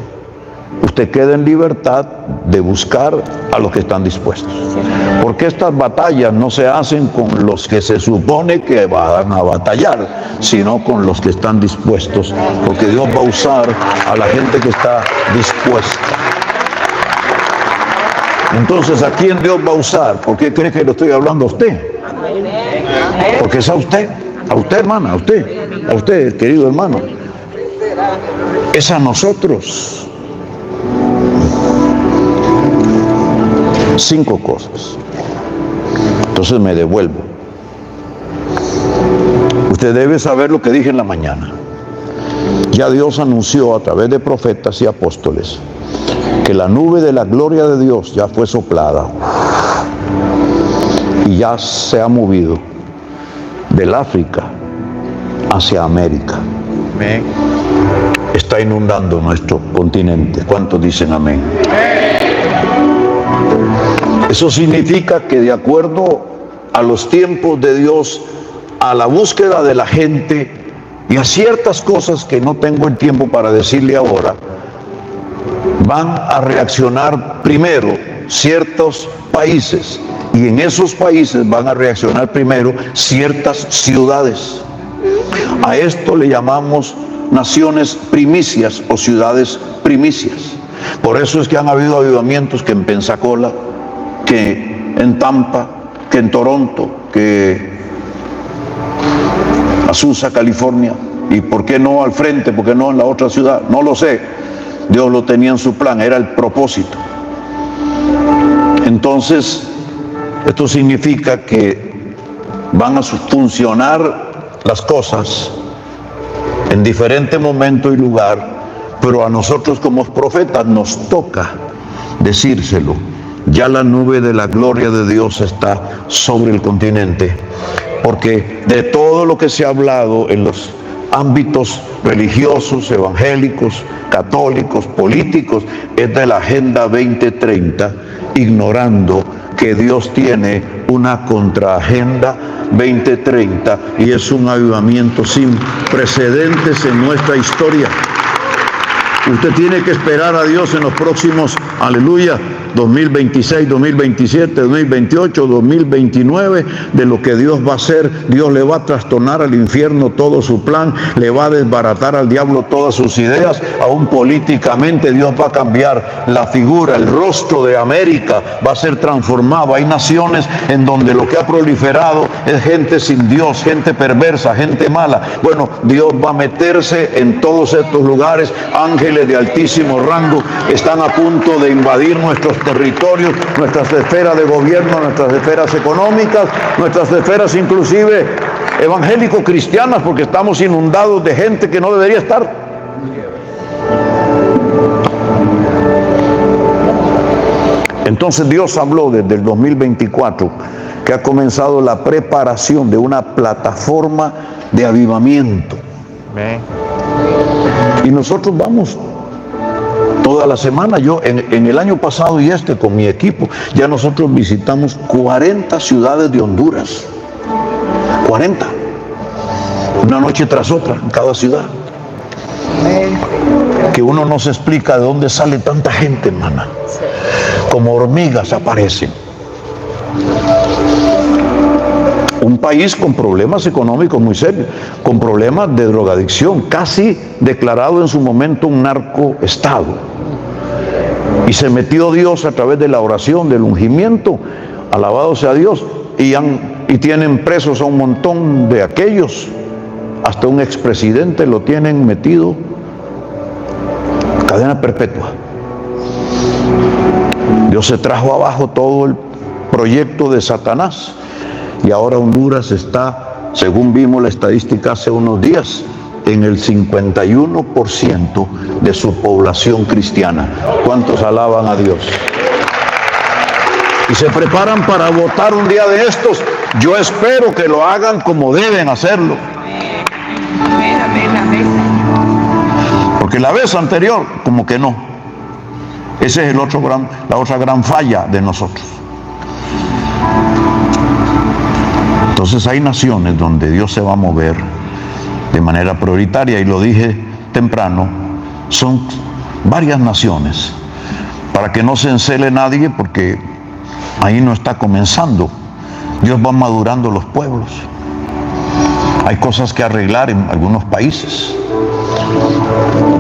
usted queda en libertad de buscar a los que están dispuestos. Porque estas batallas no se hacen con los que se supone que van a batallar, sino con los que están dispuestos. Porque Dios va a usar a la gente que está dispuesta. Entonces, ¿a quién Dios va a usar? ¿Por qué cree que lo estoy hablando a usted? Porque es a usted, hermana, a usted, querido hermano. Es a nosotros. 5 cosas. Entonces me devuelvo. Usted debe saber lo que dije en la mañana. Ya Dios anunció a través de profetas y apóstoles que la nube de la gloria de Dios ya fue soplada y ya se ha movido del África hacia América. Amén. Está inundando nuestro continente. ¿Cuántos dicen amén? Eso significa que de acuerdo a los tiempos de Dios, a la búsqueda de la gente y a ciertas cosas que no tengo el tiempo para decirle ahora, van a reaccionar primero ciertos países, y en esos países van a reaccionar primero ciertas ciudades. A esto le llamamos naciones primicias o ciudades primicias. Por eso es que han habido avivamientos que en Pensacola, que en Tampa, que en Toronto, que Azusa, California, y por qué no al frente, por qué no en la otra ciudad, no lo sé. Dios lo tenía en su plan, era el propósito. Entonces, esto significa que van a funcionar las cosas en diferente momento y lugar, pero a nosotros como profetas nos toca decírselo. Ya la nube de la gloria de Dios está sobre el continente, porque de todo lo que se ha hablado en los ámbitos religiosos, evangélicos, católicos, políticos, es de la Agenda 2030, ignorando que Dios tiene una contraagenda 2030 y es un avivamiento sin precedentes en nuestra historia. Usted tiene que esperar a Dios en los próximos, aleluya, 2026, 2027, 2028, 2029, de lo que Dios va a hacer. Dios le va a trastornar al infierno todo su plan, le va a desbaratar al diablo todas sus ideas, aún políticamente Dios va a cambiar la figura, el rostro de América va a ser transformado. Hay naciones en donde lo que ha proliferado es gente sin Dios, gente perversa, gente mala. Bueno, Dios va a meterse en todos estos lugares. Ángeles de altísimo rango están a punto de invadir nuestros territorios, nuestras esferas de gobierno, nuestras esferas económicas, nuestras esferas inclusive evangélico-cristianas, porque estamos inundados de gente que no debería estar. Entonces Dios habló desde el 2024 que ha comenzado la preparación de una plataforma de avivamiento. Y nosotros vamos toda la semana. Yo en el año pasado y con mi equipo, ya nosotros visitamos 40 ciudades de Honduras. 40. Una noche tras otra en cada ciudad. Que uno no se explica de dónde sale tanta gente, hermana. Como hormigas aparecen. Un país con problemas económicos muy serios, con problemas de drogadicción, casi declarado en su momento un narcoestado. Y se metió Dios a través de la oración, del ungimiento, alabado sea Dios, y tienen presos a un montón de aquellos, hasta un expresidente lo tienen metido, cadena perpetua. Dios se trajo abajo todo el proyecto de Satanás. Y ahora Honduras está, según vimos la estadística hace unos días, en el 51% de su población cristiana. ¿Cuántos alaban a Dios? Y se preparan para votar un día de estos. Yo espero que lo hagan como deben hacerlo. Porque la vez anterior, como que no. Ese es la otra gran falla de nosotros. Entonces hay naciones donde Dios se va a mover de manera prioritaria, y lo dije temprano, son varias naciones, para que no se encele nadie, porque ahí no está comenzando. Dios va madurando los pueblos. Hay cosas que arreglar en algunos países,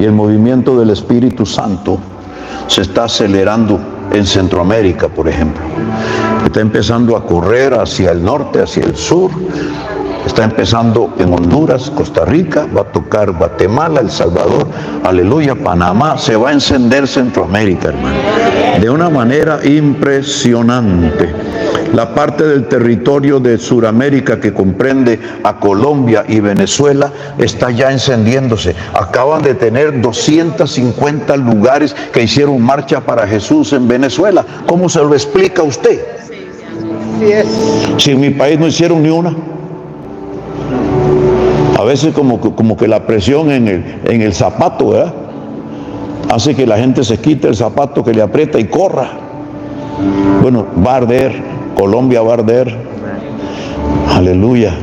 y el movimiento del Espíritu Santo se está acelerando en Centroamérica, por ejemplo. Está empezando a correr hacia el norte, hacia el sur. Está empezando en Honduras, Costa Rica, va a tocar Guatemala, El Salvador, aleluya, Panamá. Se va a encender Centroamérica, hermano, de una manera impresionante. La parte del territorio de Sudamérica que comprende a Colombia y Venezuela está ya encendiéndose. Acaban de tener 250 lugares que hicieron marcha para Jesús en Venezuela. ¿Cómo se lo explica a usted? Si en mi país no hicieron ni una. A veces como que la presión en el zapato, ¿verdad?, hace que la gente se quite el zapato que le aprieta y corra. Bueno, va a arder, Colombia va a arder. Aleluya.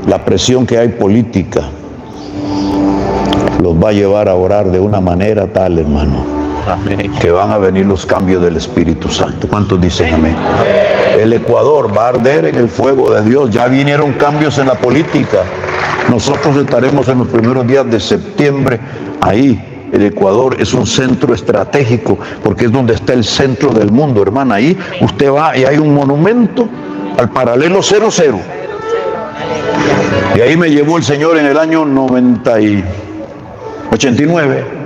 La presión que hay política los va a llevar a orar de una manera tal, hermano, que van a venir los cambios del Espíritu Santo. ¿Cuántos dicen amén? El Ecuador va a arder en el fuego de Dios. Ya vinieron cambios en la política. Nosotros estaremos en los primeros días de septiembre ahí. El Ecuador es un centro estratégico porque es donde está el centro del mundo, hermana. Ahí usted va y hay un monumento al paralelo 00. Y ahí me llevó el Señor en el año 89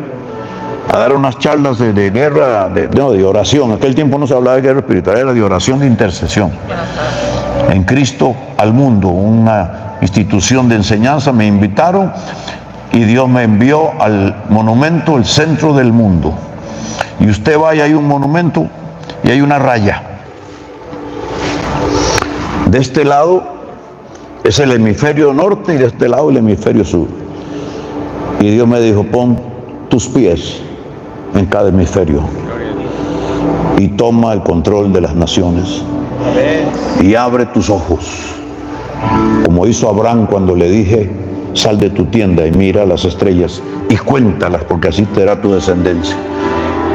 a dar unas charlas de guerra, de oración. En aquel tiempo no se hablaba de guerra espiritual, era de oración, de intercesión. En Cristo al mundo, una institución de enseñanza, me invitaron y Dios me envió al monumento, el centro del mundo. Y usted va y hay un monumento y hay una raya. De este lado es el hemisferio norte y de este lado el hemisferio sur. Y Dios me dijo, pon tus pies en cada hemisferio y toma el control de las naciones. Y abre tus ojos, como hizo Abraham cuando le dije, sal de tu tienda y mira las estrellas y cuéntalas, porque así será tu descendencia.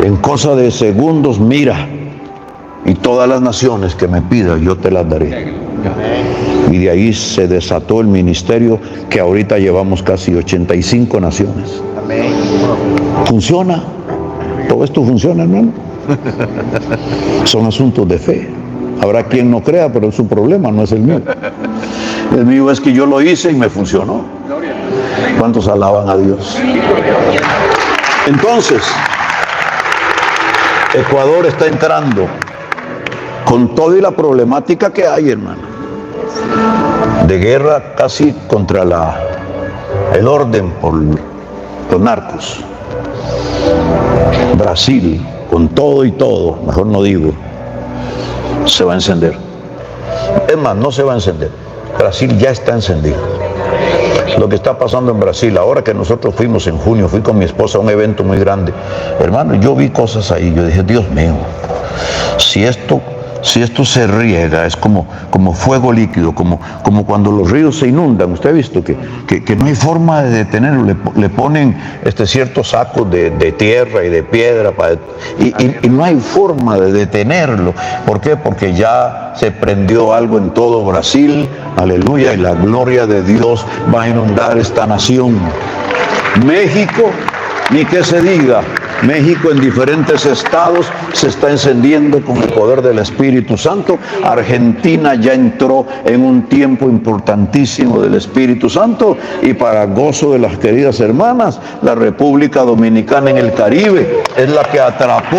En cosa de segundos mira, y todas las naciones que me pidas yo te las daré. Y de ahí se desató el ministerio que ahorita llevamos casi 85 naciones. ¿Funciona? ¿Todo esto funciona, hermano? Son asuntos de fe. Habrá quien no crea, pero es su problema, no es el mío. El mío es que yo lo hice y me funcionó. ¿Cuántos alaban a Dios? Entonces, Ecuador está entrando con toda la problemática que hay, hermano, de guerra casi contra el orden por los narcos. Brasil, con todo y todo, mejor no digo, se va a encender. Es más, no se va a encender. Brasil ya está encendido. Lo que está pasando en Brasil, ahora que nosotros fuimos en junio, fui con mi esposa a un evento muy grande. Hermano, yo vi cosas ahí, yo dije, Dios mío, si esto se riega, es como fuego líquido, como cuando los ríos se inundan. Usted ha visto que no hay forma de detenerlo, le ponen ciertos sacos de tierra y de piedra y no hay forma de detenerlo. ¿Por qué? Porque ya se prendió algo en todo Brasil, aleluya, y la gloria de Dios va a inundar esta nación. México, ni que se diga. México en diferentes estados se está encendiendo con el poder del Espíritu Santo. Argentina ya entró en un tiempo importantísimo del Espíritu Santo, y para gozo de las queridas hermanas, la República Dominicana en el Caribe es la que atrapó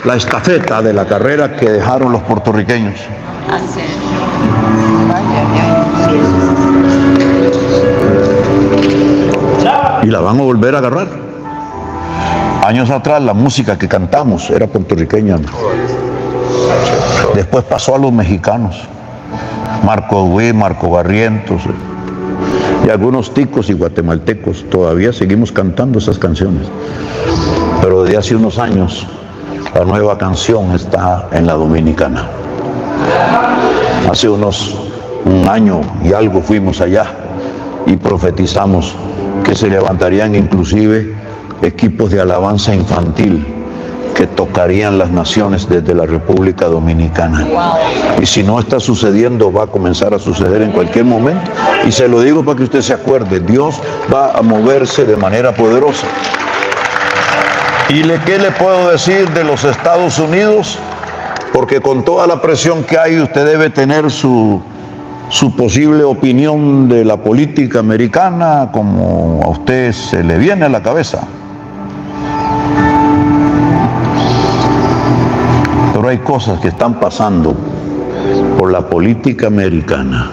la estafeta de la carrera que dejaron los puertorriqueños. Y la van a volver a agarrar. Años atrás la música que cantamos era puertorriqueña. Después pasó a los mexicanos. Marco Güey, Marco Barrientos y algunos ticos y guatemaltecos. Todavía seguimos cantando esas canciones. Pero desde hace unos años la nueva canción está en la Dominicana. Hace un año y algo fuimos allá y profetizamos que se levantarían inclusive equipos de alabanza infantil que tocarían las naciones desde la República Dominicana. Y si no está sucediendo, va a comenzar a suceder en cualquier momento. Y se lo digo para que usted se acuerde, Dios va a moverse de manera poderosa. ¿Y qué le puedo decir de los Estados Unidos? Porque con toda la presión que hay, usted debe tener su posible opinión de la política americana, como a usted se le viene a la cabeza. Pero hay cosas que están pasando por la política americana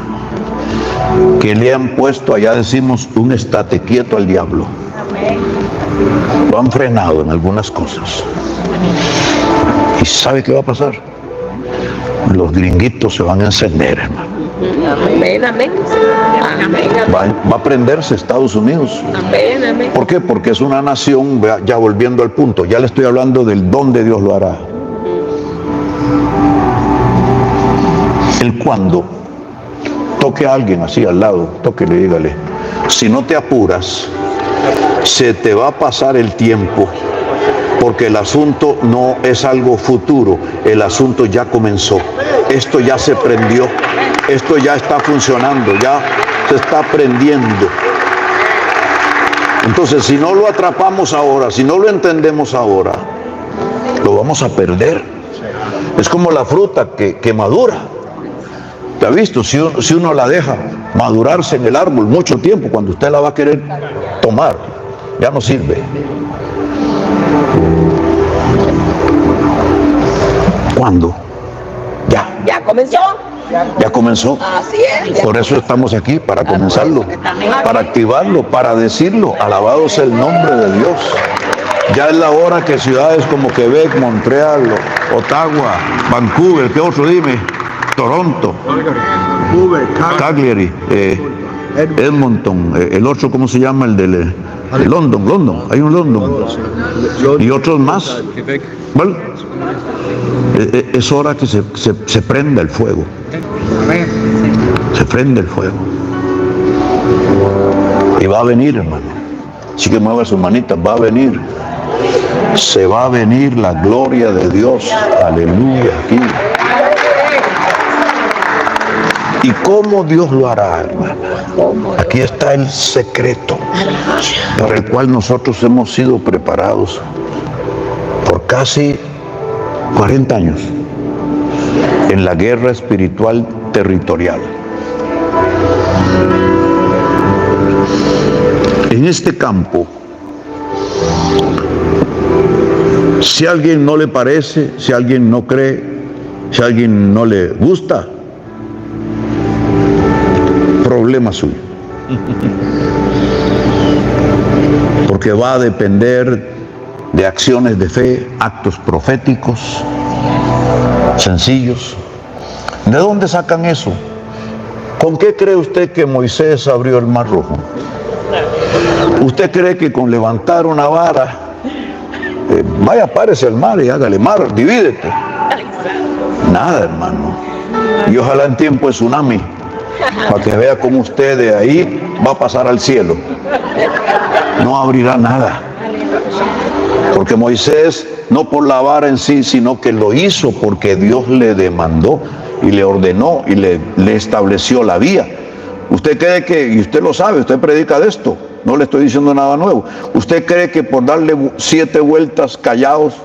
que le han puesto, allá decimos, un estate quieto al diablo. Lo han frenado en algunas cosas. ¿Y sabe qué va a pasar? Los gringuitos se van a encender, hermano. Amén, amén. Va a prenderse Estados Unidos. Amén, amén. ¿Por qué? Porque es una nación, ya volviendo al punto, ya le estoy hablando del dónde Dios lo hará. El cuándo. Toque a alguien así al lado, tóquele y dígale, si no te apuras, se te va a pasar el tiempo porque el asunto no es algo futuro, el asunto ya comenzó. Esto ya se prendió, esto ya está funcionando, ya se está prendiendo. Entonces, si no lo atrapamos ahora, si no lo entendemos ahora, lo vamos a perder. Es como la fruta que madura. ¿Te ha visto? Si uno la deja madurarse en el árbol mucho tiempo, cuando usted la va a querer tomar, ya no sirve. ¿Cuándo? Ya. ¿Ya comenzó? Ya comenzó. Así es. Por eso estamos aquí, para comenzarlo, para activarlo, para decirlo. Alabado sea el nombre de Dios. Ya es la hora que ciudades como Quebec, Montreal, Ottawa, Vancouver, ¿qué otro? Dime. Toronto, Calgary, Edmonton, el otro, ¿cómo se llama? El de London, hay un London. Y otros más. Bueno, es hora que se prenda el fuego. Se prende el fuego. Y va a venir, hermano. Así que mueva su manita, va a venir. Se va a venir la gloria de Dios. Aleluya, aquí. ¿Y cómo Dios lo hará, hermano? Aquí está el secreto para el cual nosotros hemos sido preparados por casi 40 años en la guerra espiritual territorial. En este campo, si a alguien no le parece, si a alguien no cree, si a alguien no le gusta, problema suyo. Porque va a depender de acciones de fe, actos proféticos, sencillos. ¿De dónde sacan eso? ¿Con qué cree usted que Moisés abrió el Mar Rojo? ¿Usted cree que con levantar una vara, vaya, párese al mar y hágale mar, divídete? Nada, hermano. Y ojalá en tiempo de tsunami, para que vea cómo usted de ahí va a pasar al cielo. No abrirá nada. Porque Moisés, no por la vara en sí, sino que lo hizo porque Dios le demandó y le ordenó y le estableció la vía. ¿Usted cree que, y usted lo sabe, usted predica de esto, no le estoy diciendo nada nuevo, usted cree que por darle 7 vueltas callados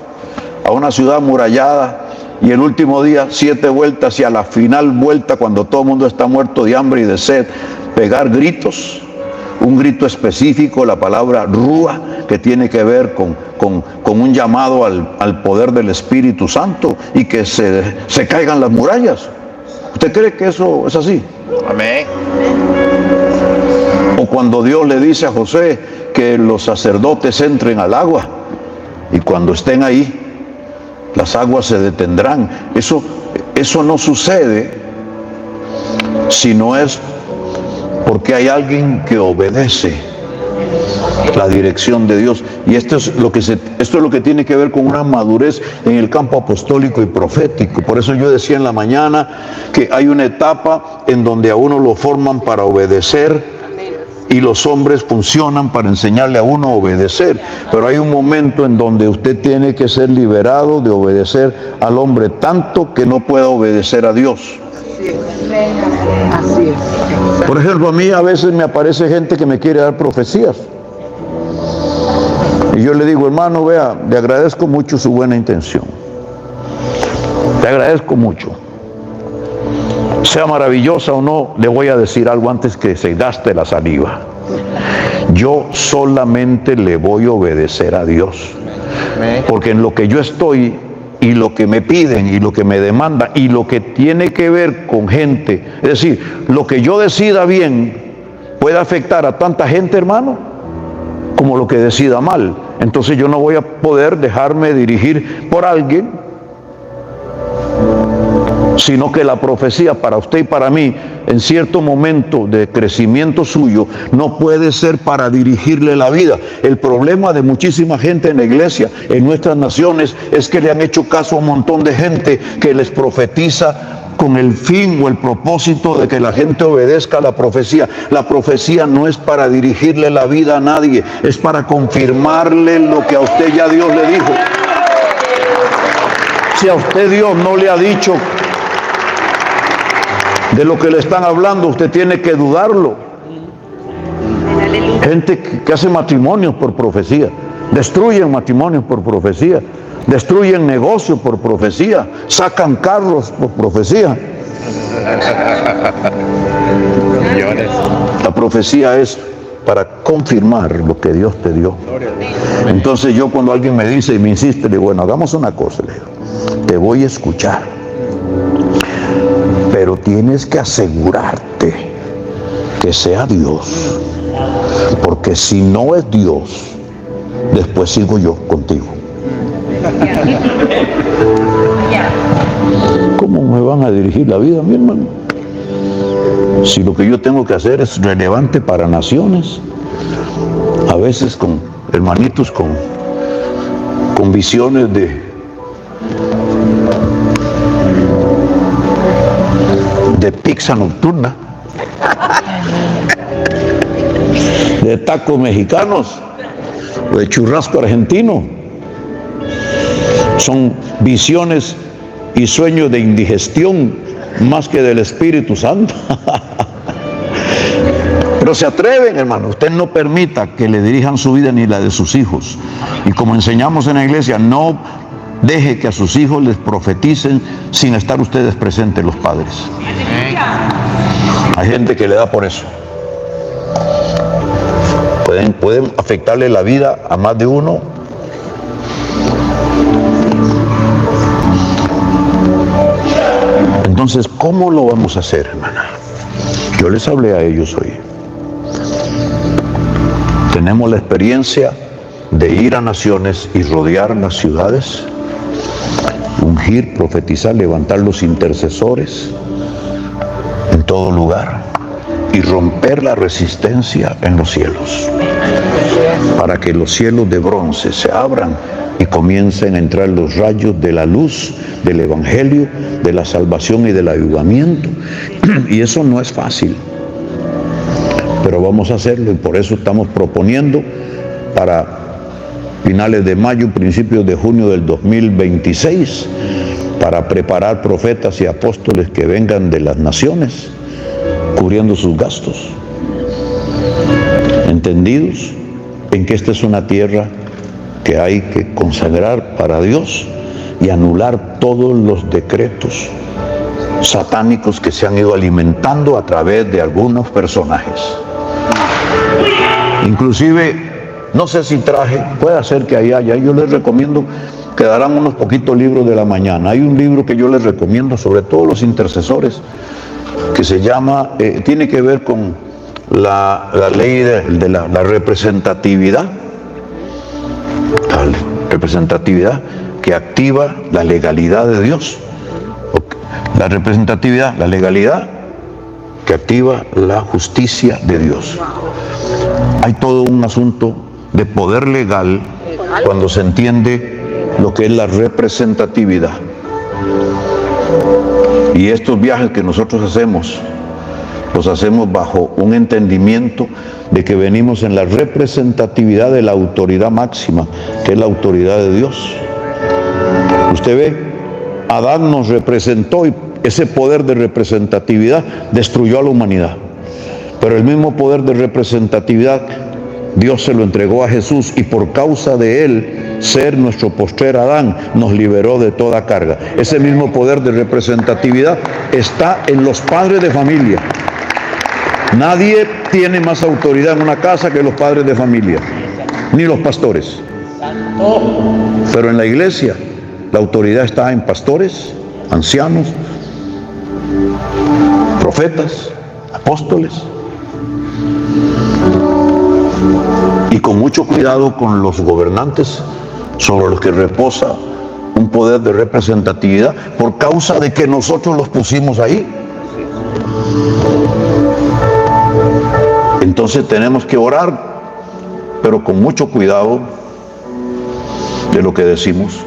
a una ciudad amurallada, y el último día 7 vueltas, y a la final vuelta, cuando todo el mundo está muerto de hambre y de sed, pegar gritos, un grito específico, la palabra rúa, que tiene que ver con un llamado al poder del Espíritu Santo, y que se caigan las murallas? ¿Usted cree que eso es así? Amén. O cuando Dios le dice a José que los sacerdotes entren al agua, y cuando estén ahí, las aguas se detendrán. Eso no sucede si no es porque hay alguien que obedece la dirección de Dios. Y esto es lo que tiene que ver con una madurez en el campo apostólico y profético. Por eso yo decía en la mañana que hay una etapa en donde a uno lo forman para obedecer, y los hombres funcionan para enseñarle a uno a obedecer. Pero hay un momento en donde usted tiene que ser liberado de obedecer al hombre tanto que no pueda obedecer a Dios. Así es. Por ejemplo, a mí a veces me aparece gente que me quiere dar profecías. Y yo le digo, hermano, vea, le agradezco mucho su buena intención. Le agradezco mucho. Sea maravillosa o no, le voy a decir algo antes que se gaste la saliva. Yo solamente le voy a obedecer a Dios. Porque en lo que yo estoy, y lo que me piden, y lo que me demandan, y lo que tiene que ver con gente, es decir, lo que yo decida bien puede afectar a tanta gente, hermano, como lo que decida mal. Entonces yo no voy a poder dejarme dirigir por alguien, sino que la profecía para usted y para mí, en cierto momento de crecimiento suyo, no puede ser para dirigirle la vida. El problema de muchísima gente en la iglesia, en nuestras naciones, es que le han hecho caso a un montón de gente que les profetiza con el fin o el propósito de que la gente obedezca a la profecía. La profecía no es para dirigirle la vida a nadie, es para confirmarle lo que a usted ya Dios le dijo. Si a usted Dios no le ha dicho de lo que le están hablando, usted tiene que dudarlo. Gente que hace matrimonios por profecía, destruyen matrimonios por profecía, destruyen negocios por profecía, sacan carros por profecía. La profecía es para confirmar lo que Dios te dio. Entonces yo, cuando alguien me dice y me insiste, le digo, bueno, hagamos una cosa, le digo, te voy a escuchar, pero tienes que asegurarte que sea Dios, porque si no es Dios, después sigo yo contigo. ¿Cómo me van a dirigir la vida, mi hermano? Si lo que yo tengo que hacer es relevante para naciones, a veces con hermanitos con visiones de pizza nocturna, de tacos mexicanos, de churrasco argentino. Son visiones y sueños de indigestión más que del Espíritu Santo. Pero se atreven, hermano. Usted no permita que le dirijan su vida ni la de sus hijos. Y como enseñamos en la iglesia, no deje que a sus hijos les profeticen sin estar ustedes presentes, los padres. Hay gente que le da por eso. Pueden afectarle la vida a más de uno. Entonces, ¿cómo lo vamos a hacer, hermana? Yo les hablé a ellos hoy. Tenemos la experiencia de ir a naciones y rodear las ciudades, ungir, profetizar, levantar los intercesores en todo lugar y romper la resistencia en los cielos, para que los cielos de bronce se abran y comiencen a entrar los rayos de la luz del Evangelio, de la salvación y del avivamiento. Y eso no es fácil, pero vamos a hacerlo, y por eso estamos proponiendo para finales de mayo, principios de junio del 2026, para preparar profetas y apóstoles que vengan de las naciones, cubriendo sus gastos, entendidos en que esta es una tierra que hay que consagrar para Dios y anular todos los decretos satánicos que se han ido alimentando a través de algunos personajes. Inclusive, no sé si traje, puede ser que ahí haya, yo les recomiendo, quedarán unos poquitos libros de la mañana. Hay un libro que yo les recomiendo, sobre todo los intercesores, que se llama, tiene que ver con la ley de la representatividad. La representatividad que activa la legalidad de Dios. La representatividad, la legalidad que activa la justicia de Dios. Hay todo un asunto de poder legal cuando se entiende lo que es la representatividad. Y estos viajes que nosotros hacemos, los hacemos bajo un entendimiento de que venimos en la representatividad de la autoridad máxima, que es la autoridad de Dios. Usted ve, Adán nos representó y ese poder de representatividad destruyó a la humanidad. Pero el mismo poder de representatividad Dios se lo entregó a Jesús, y por causa de él, ser nuestro postrer Adán, nos liberó de toda carga. Ese mismo poder de representatividad está en los padres de familia. Nadie tiene más autoridad en una casa que los padres de familia, ni los pastores. Pero en la iglesia, la autoridad está en pastores, ancianos, profetas, apóstoles. Y con mucho cuidado con los gobernantes sobre los que reposa un poder de representatividad por causa de que nosotros los pusimos ahí. Entonces tenemos que orar, pero con mucho cuidado de lo que decimos.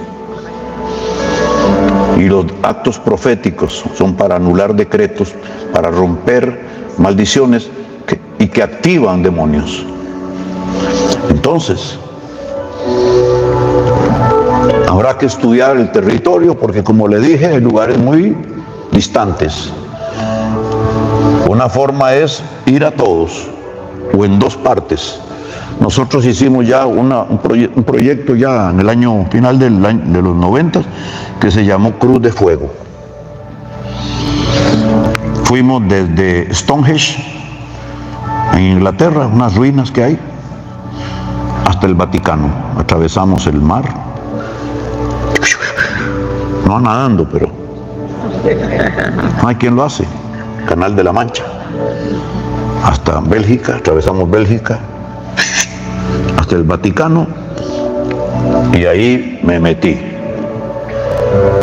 Y los actos proféticos son para anular decretos, para romper maldiciones y que activan demonios. Entonces, habrá que estudiar el territorio porque, como le dije, hay lugares muy distantes. Una forma es ir a todos o en dos partes. Nosotros hicimos ya un proyecto ya en el año final de los 90 que se llamó Cruz de Fuego. Fuimos desde Stonehenge, en Inglaterra, unas ruinas que hay, hasta el Vaticano. Atravesamos el mar, no nadando, pero no hay quien lo hace. Canal de la Mancha, hasta Bélgica, atravesamos Bélgica, hasta el Vaticano, y ahí me metí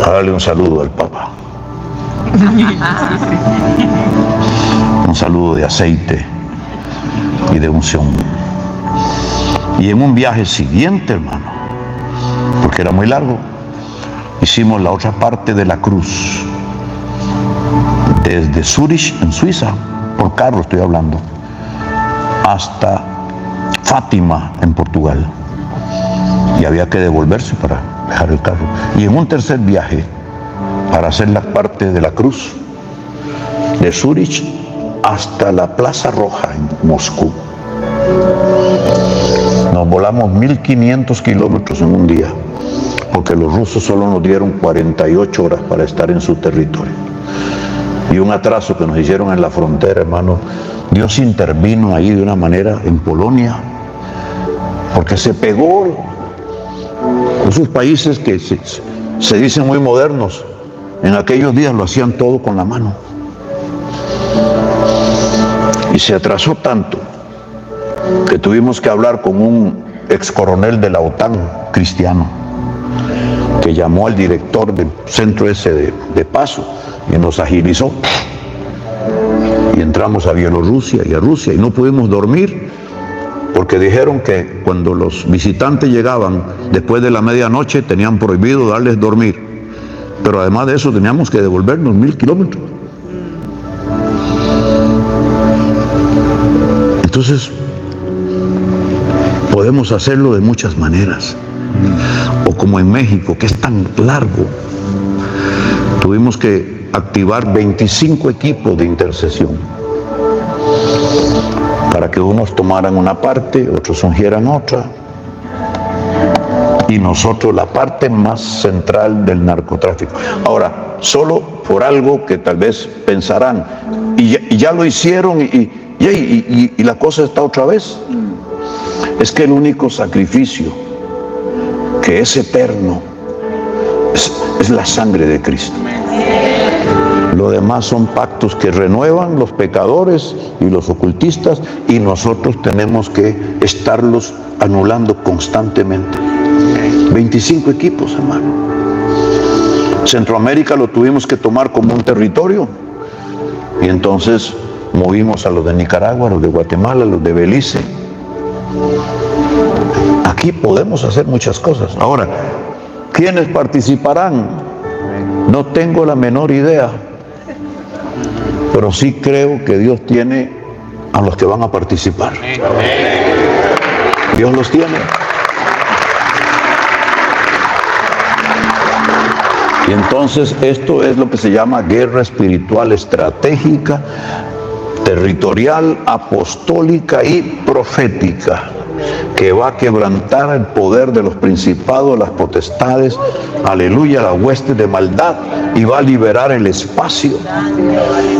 a darle un saludo al Papa. Un saludo de aceite y de unción. Y en un viaje siguiente, hermano, porque era muy largo, hicimos la otra parte de la cruz, desde Zurich, en Suiza, por carro estoy hablando, hasta Fátima, en Portugal. Y había que devolverse para dejar el carro. Y en un tercer viaje, para hacer la parte de la cruz, de Zurich hasta la Plaza Roja en Moscú. Nos volamos 1500 kilómetros en un día, porque los rusos solo nos dieron 48 horas para estar en su territorio. Y un atraso que nos hicieron en la frontera, hermano, Dios intervino ahí de una manera en Polonia, porque se pegó. Esos países que se dicen muy modernos, en aquellos días lo hacían todo con la mano. Y se atrasó tanto que tuvimos que hablar con un ex coronel de la OTAN cristiano, que llamó al director del centro ese de paso y nos agilizó. Y entramos a Bielorrusia y a Rusia y no pudimos dormir porque dijeron que cuando los visitantes llegaban después de la medianoche tenían prohibido darles dormir. Pero además de eso teníamos que devolvernos 1000 kilómetros. Entonces, podemos hacerlo de muchas maneras. O como en México, que es tan largo, tuvimos que activar 25 equipos de intercesión para que unos tomaran una parte, otros ungieran otra, y nosotros la parte más central del narcotráfico. Ahora, solo por algo que tal vez pensarán, y ya lo hicieron y la cosa está otra vez. Es que el único sacrificio que es eterno es la sangre de Cristo. Lo demás son pactos que renuevan los pecadores y los ocultistas, y nosotros tenemos que estarlos anulando constantemente. 25 equipos, hermano. Centroamérica lo tuvimos que tomar como un territorio, y entonces movimos a los de Nicaragua, a los de Guatemala, a los de Belice. Aquí podemos hacer muchas cosas. Ahora, ¿quiénes participarán? No tengo la menor idea, pero sí creo que Dios tiene a los que van a participar. Dios los tiene. Y entonces esto es lo que se llama guerra espiritual estratégica, territorial, apostólica y profética, que va a quebrantar el poder de los principados, las potestades, aleluya, las huestes de maldad, y va a liberar el espacio.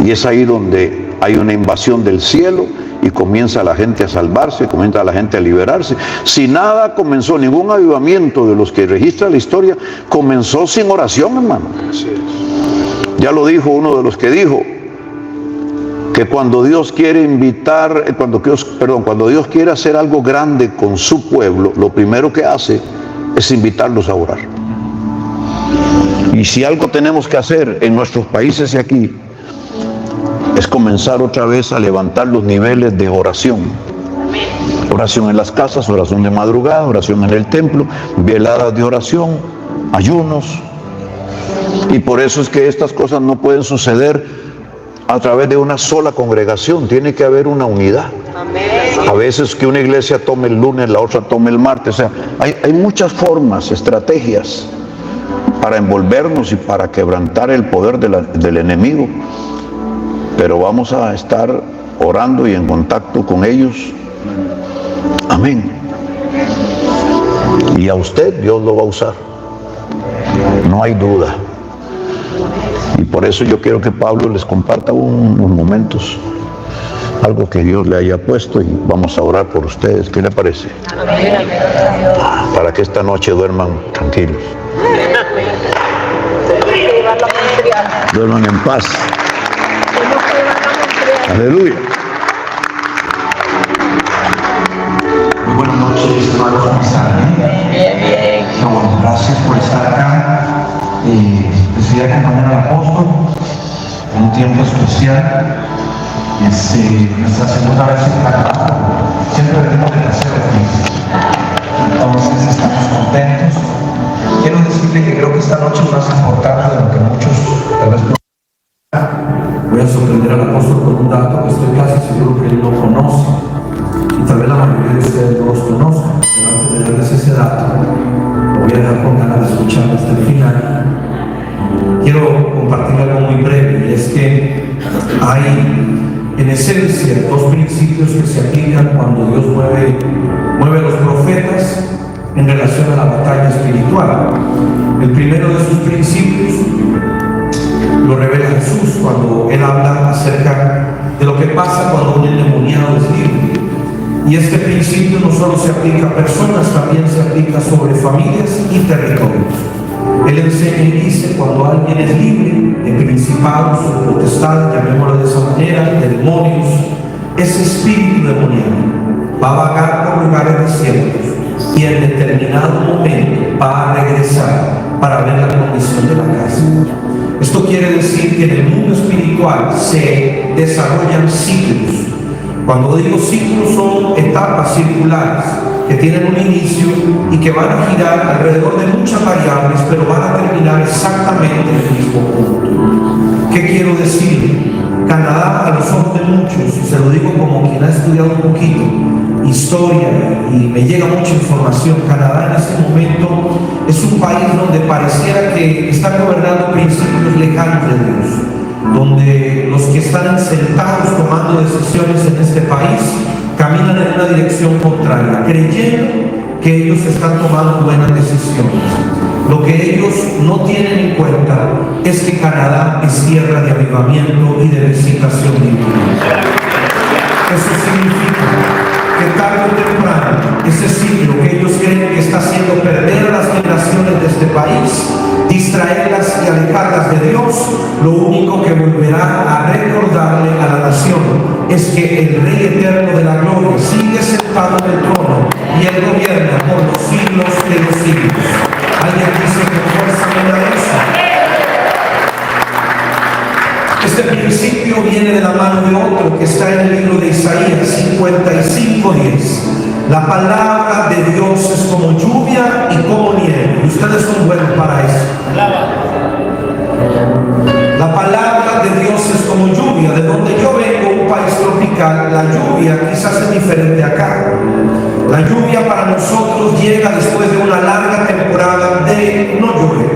Y es ahí donde hay una invasión del cielo y comienza la gente a salvarse, comienza la gente a liberarse. Si nada comenzó, ningún avivamiento de los que registra la historia comenzó sin oración, hermano. Ya lo dijo uno de los que dijo que cuando Dios quiere invitar, cuando Dios quiere hacer algo grande con su pueblo, lo primero que hace es invitarlos a orar. Y si algo tenemos que hacer en nuestros países y aquí, es comenzar otra vez a levantar los niveles de oración. Oración en las casas, oración de madrugada, oración en el templo, veladas de oración, ayunos, Y por eso es que estas cosas no pueden suceder a través de una sola congregación, tiene que haber una unidad. A veces que una iglesia tome el lunes, la otra tome el martes, o sea, hay muchas formas, estrategias para envolvernos y para quebrantar el poder del enemigo, pero vamos a estar orando y en contacto con ellos. Amén. Y a usted Dios lo va a usar, no hay duda. Y por eso yo quiero que Pablo les comparta unos momentos, algo que Dios le haya puesto, y vamos a orar por ustedes. ¿Qué le parece? Para que esta noche duerman tranquilos. Duerman en paz. Aleluya. Muy buenas noches, hermanos. ¿Cómo están? Bien. Bueno, gracias por estar acá. Decidí acompañar al apóstol en un tiempo especial. Nuestra segunda vez en Canadá. Siempre venimos de tercero. Entonces estamos contentos. Quiero decirle que creo que esta noche es más importante de lo que muchos tal vez. Voy a sorprender al apóstol con un dato que estoy casi seguro que él no conoce, y tal vez la mayoría de ustedes no los conozcan, pero antes de darles ese dato, lo voy a dejar con ganas de escuchar hasta el final. Quiero compartir algo muy breve, y es que hay en esencia dos principios que se aplican cuando Dios mueve a los profetas en relación a la batalla espiritual. El primero de sus principios lo revela Jesús cuando Él habla acerca de lo que pasa cuando un endemoniado es libre. Y este principio no solo se aplica a personas, también se aplica sobre familias y territorios. Él enseña y dice: cuando alguien es libre de principados o potestades, llamémoslo de esa manera, de demonios, ese espíritu demoníaco va a vagar por lugares desiertos y en determinado momento va a regresar para ver la condición de la casa. Esto quiere decir que en el mundo espiritual se desarrollan ciclos. Cuando digo ciclos, son etapas circulares que tienen un inicio y que van a girar alrededor de muchas variables, pero van a terminar exactamente en el mismo punto. ¿Qué quiero decir? Canadá, a los ojos de muchos, y se lo digo como quien ha estudiado un poquito historia y me llega mucha información, Canadá en este momento es un país donde pareciera que están gobernando principios lejanos de Dios, donde los que están sentados tomando decisiones en este país caminan en una dirección contraria, creyendo que ellos están tomando buenas decisiones. Lo que ellos no tienen en cuenta es que Canadá es tierra de avivamiento y de visitación divina. Eso significa que tarde o temprano ese ciclo que ellos creen que está haciendo perder a las generaciones de este país, distraerlas y alejarlas de Dios, lo único que volverá a recordarle a la nación es que el Rey eterno de la gloria sigue sentado en el trono y Él gobierna por los siglos de los siglos. Alguien dice que fuerza me da eso. Este principio viene de la mano de otro que está en el libro de Isaías 55:10. La palabra de Dios es como lluvia y como nieve. Y ustedes son buenos para eso. La palabra de Dios es como lluvia. De donde yo vengo, un país tropical, la lluvia quizás es diferente acá. La lluvia para nosotros llega después de una larga temporada de no llover.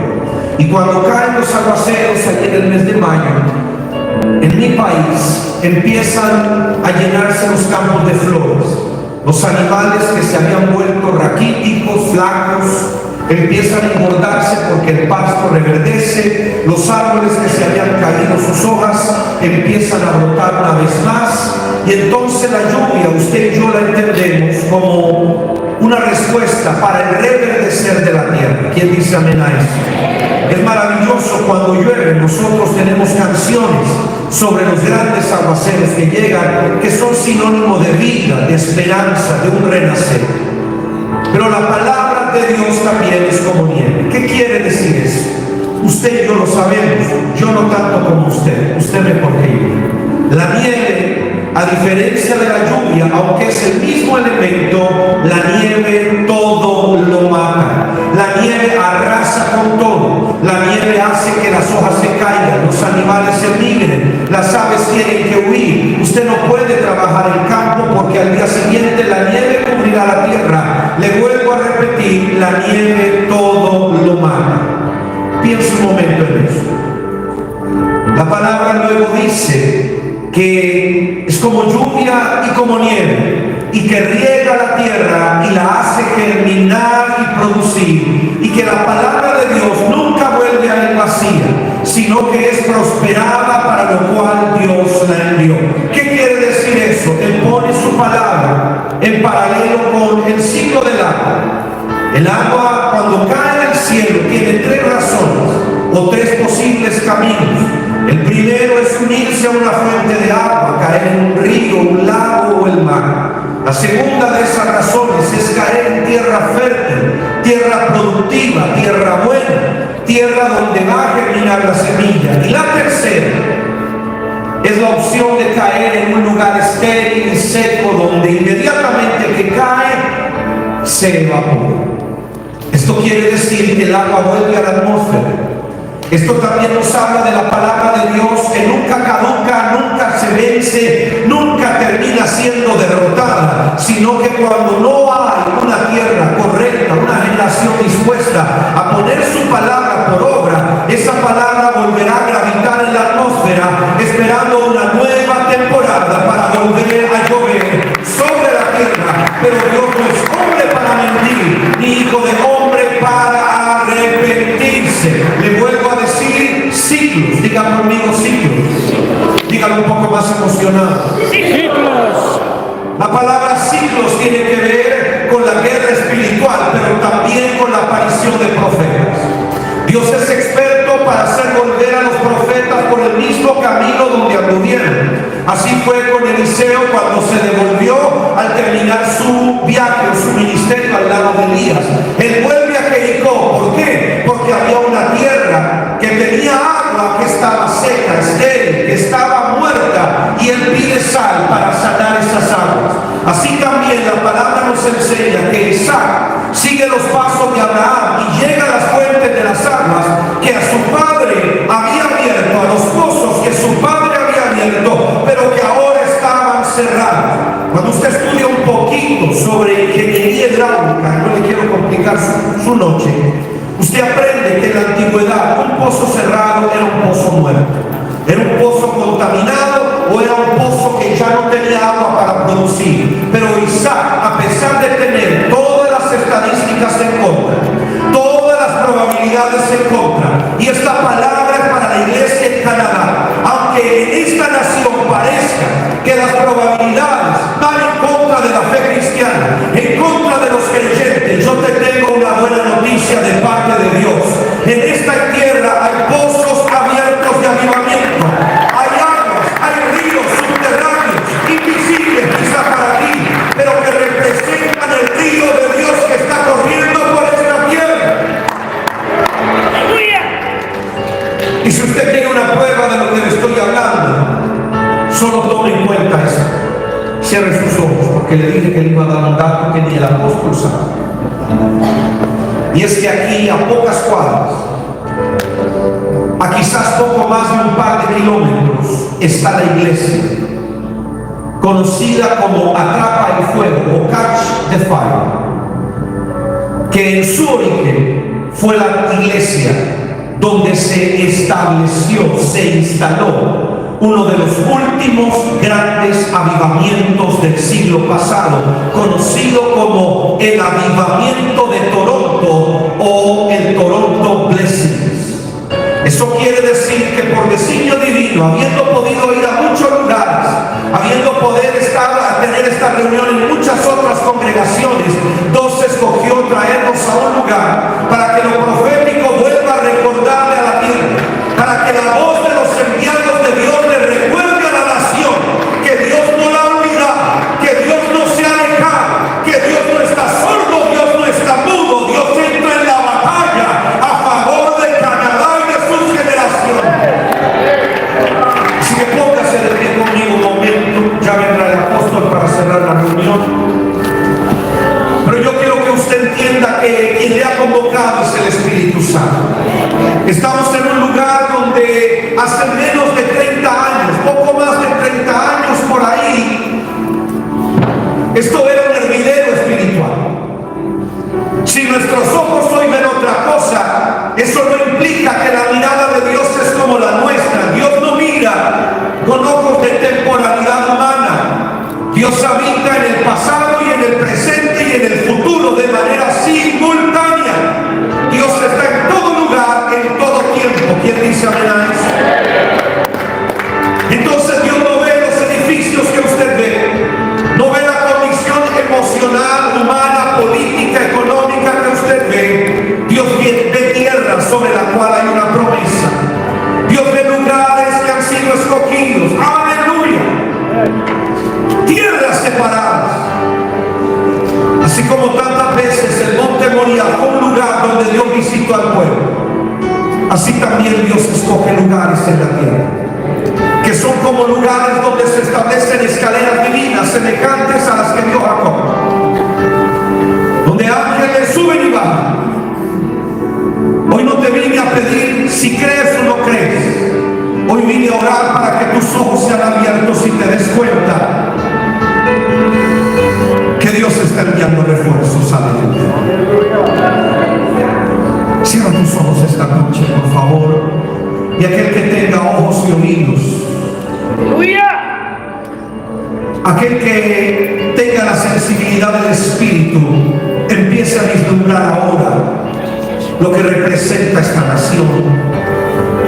Y cuando caen los aguaceros aquí en el mes de mayo, en mi país empiezan a llenarse los campos de flores. Los animales que se habían vuelto raquíticos, flacos, empiezan a engordarse porque el pasto reverdece. Los árboles que se habían caído sus hojas empiezan a brotar una vez más. Y entonces la lluvia, usted y yo la entendemos como una respuesta para el reverdecer de la tierra. ¿Quién dice amén a eso? Es maravilloso cuando llueve. Nosotros tenemos canciones sobre los grandes aguaceros que llegan, que son sinónimo de vida, de esperanza, de un renacer. Pero la palabra de Dios también es como nieve. ¿Qué quiere decir eso? Usted y yo lo sabemos, yo no tanto como usted mejor que yo. La nieve, a diferencia de la lluvia, aunque es el mismo elemento, la nieve todo lo mata. La nieve arrasa con todo. La nieve hace que La palabra luego dice que es como lluvia y como nieve, y que riega la tierra y la hace germinar y producir, y que la palabra de Dios nunca vuelve a ir vacía, sino que es prosperada para lo cual Dios la envió. ¿Qué quiere decir eso? Él pone su palabra en paralelo con el ciclo del agua. El agua, cuando cae del cielo, tiene tres razones o tres posibles caminos. El primero es unirse a una fuente de agua, caer en un río, un lago o el mar. La segunda de esas razones es caer en tierra fértil, tierra productiva, tierra buena, tierra donde va a germinar la semilla. Y la tercera es la opción de caer en un lugar estéril y seco, donde inmediatamente que cae se evapora. Esto quiere decir que el agua vuelve a la atmósfera. Esto también nos habla de la palabra de Dios, que nunca caduca, nunca se vence, nunca termina siendo derrotada, sino que cuando no hay una tierra correcta, una generación dispuesta a poner su palabra por obra, esa palabra volverá a gravitar en la atmósfera, esperando una nueva temporada para volver a llover sobre la tierra. Pero Dios no es hombre para mentir, ni hijo de hombre para arrepentirse. Le vuelvo a decir ciclos. Digan conmigo ciclos. Díganlo un poco más emocionado. Ciclos. La palabra ciclos tiene que ver con la guerra espiritual, pero también con la aparición de profetas. Dios es experto para hacer volver a los profetas por el mismo camino donde anduvieron. Así fue con Eliseo cuando se devolvió al terminar su viaje o su ministerio al lado de Elías. Él vuelve a Jericó. ¿Por qué? Porque había una tierra que tenía agua que estaba seca, estéril, que estaba muerta, y él pide sal para sanar esas aguas. Así también la palabra nos enseña que Isaac sigue los pasos de Abraham y llega a las fuentes de las aguas que a su padre había abierto, a los pozos que su padre había abierto, pero que ahora estaban cerrados. Cuando usted estudia un poquito sobre ingeniería hidráulica, no le quiero complicar su noche, usted aprende que en la antigüedad un pozo cerrado era un pozo muerto, era un pozo contaminado o era un pozo que ya no tenía agua para producir. Pero Isaac, a pesar de tener todas las estadísticas en contra, todas las probabilidades en contra, y esta palabra es para la iglesia en Canadá, aunque en esta nación parezca que las probabilidades van en contra de la fe cristiana, en contra de los creyentes, yo te tengo una buena noticia de parte de Dios. En esta tierra hay pozos abiertos de avivamiento, hay aguas, hay ríos subterráneos, invisibles quizá para ti, pero que representan el río de Dios que está corriendo por esta tierra. Y si usted tiene una prueba de lo que le estoy hablando, solo tome en cuenta eso. Cierre sus ojos, porque le dije que le iba a dar un dato que ni el apóstol sabe. Y es que aquí, a pocas cuadras, a quizás poco más de un par de kilómetros, está la iglesia, conocida como Atrapa el Fuego o Catch the Fire, que en su origen fue la iglesia donde se estableció, se instaló uno de los últimos grandes avivamientos del siglo pasado, conocido como el avivamiento de Toronto o el Toronto Blessings. Eso quiere decir que por designio divino, habiendo podido ir a muchos lugares, habiendo podido tener esta reunión en muchas otras congregaciones, Dios escogió traernos a un lugar para que lo profético vuelva a recordarle a la tierra, para que la voz de los enviados de Dios le recuerde a la nación que Dios no la ha olvidado, que Dios no se ha alejado, que Dios no está sordo, Dios no está mudo, Dios entra en la batalla a favor de Canadá y de sus generaciones. Así que póngase de pie conmigo un momento, ya vendrá el apóstol para cerrar la reunión. Pero yo quiero que usted entienda que quien le ha convocado es el Espíritu Santo. Estamos en un lugar donde hace menos de 30 años, poco más de 30 años por ahí, esto era un hervidero espiritual. Si nuestros ojos hoy ven otra cosa, eso no implica que la mirada de Dios es como la nuestra. Dios no separadas. Así como tantas veces el monte Moriah fue un lugar donde Dios visitó al pueblo, así también Dios escoge lugares en la tierra que son como lugares donde se establecen escaleras divinas semejantes a las que dio Jacob, donde ángeles suben y bajan. Hoy no te vine a pedir si crees o no crees. Hoy vine a orar para que tus ojos sean abiertos y te des cuenta que Dios está enviando refuerzos. Aleluya. Cierra tus ojos esta noche, por favor. Y aquel que tenga ojos y oídos, aquel que tenga la sensibilidad del Espíritu, empiece a vislumbrar ahora lo que representa esta nación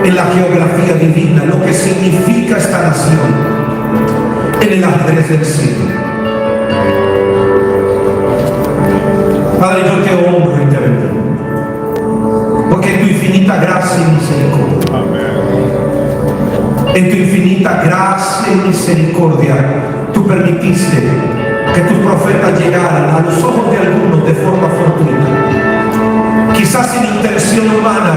en la geografía divina, lo que significa esta nación en el ajedrez del cielo. Padre, yo te honro y te bendigo, porque en tu infinita gracia y misericordia, en tu infinita gracia y misericordia, tú permitiste que tus profetas llegaran a los ojos de algunos de forma fortuita, quizás sin intención humana,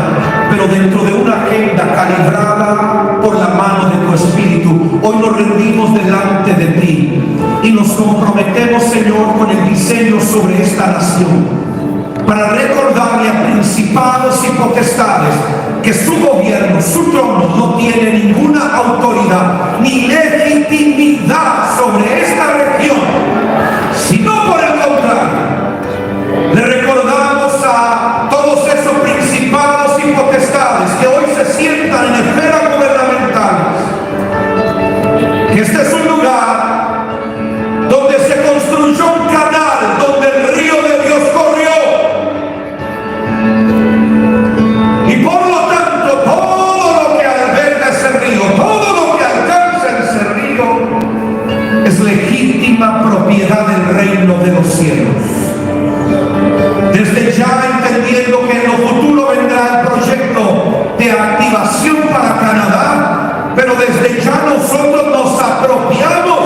pero dentro de una agenda calibrada por la mano de tu Espíritu. Hoy nos rendimos delante de ti y nos comprometemos, Señor, con el diseño sobre esta nación, para recordarle a principados y potestades que su gobierno, su trono, no tiene ninguna autoridad ni legitimidad sobre esta región, sino por el contrario. Le recordamos a todos esos principados y potestades que hoy se sientan en esferas gubernamentales que este es un lugar donde se construyó un canal, donde el río de Dios corrió, y por lo tanto todo lo que alberga ese río, todo lo que alcanza ese río, es legítima propiedad del reino de los cielos. Desde ya entendiendo que en lo futuro vendrá el proyecto de activación para Canadá, pero desde ya nosotros nos apropiamos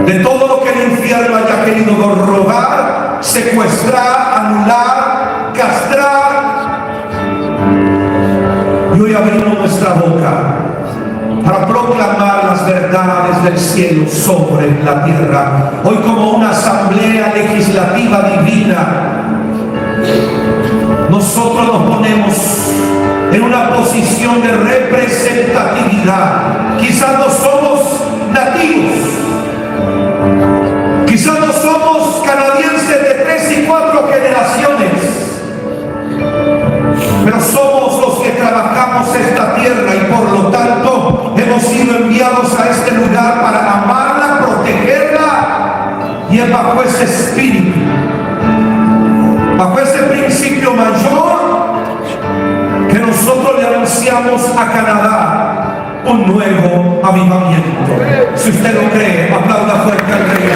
de todo lo que el infierno haya querido robar, secuestrar, anular, castrar. Y hoy abrimos nuestra boca para proclamar las verdades del cielo sobre la tierra. Hoy, como una asamblea legislativa divina, nosotros nos ponemos en una posición de representatividad. Quizás no somos nativos, quizás no somos canadienses de 3 y 4 generaciones, pero somos los que trabajamos esta tierra y por lo tanto hemos sido enviados a este lugar para amarla, protegerla, y es bajo ese espíritu, bajo ese principio mayor, que nosotros le anunciamos a Canadá un nuevo avivamiento. Si usted lo cree, aplauda fuerte al Rey.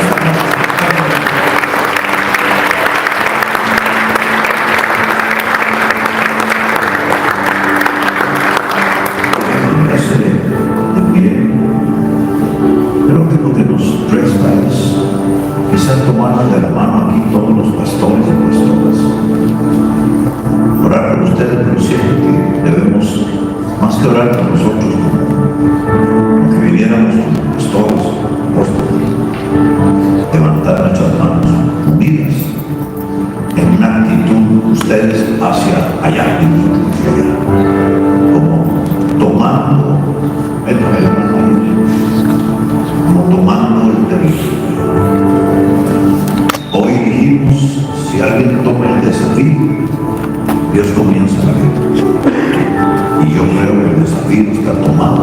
Creo que lo que nos resta es quizás tomarnos de la mano aquí todos los pastores y pastoras, orar por ustedes, pero siempre que debemos, más que orar por nosotros, como que viviéramos como pastores, apóstoles, levantar nuestras manos unidas en una actitud, ustedes hacia allá y nosotros hacia allá, como tomando como tomando el territorio. Hoy dijimos, si alguien toma el desafío, Dios comienza la guerra. Y yo creo que el desafío está tomado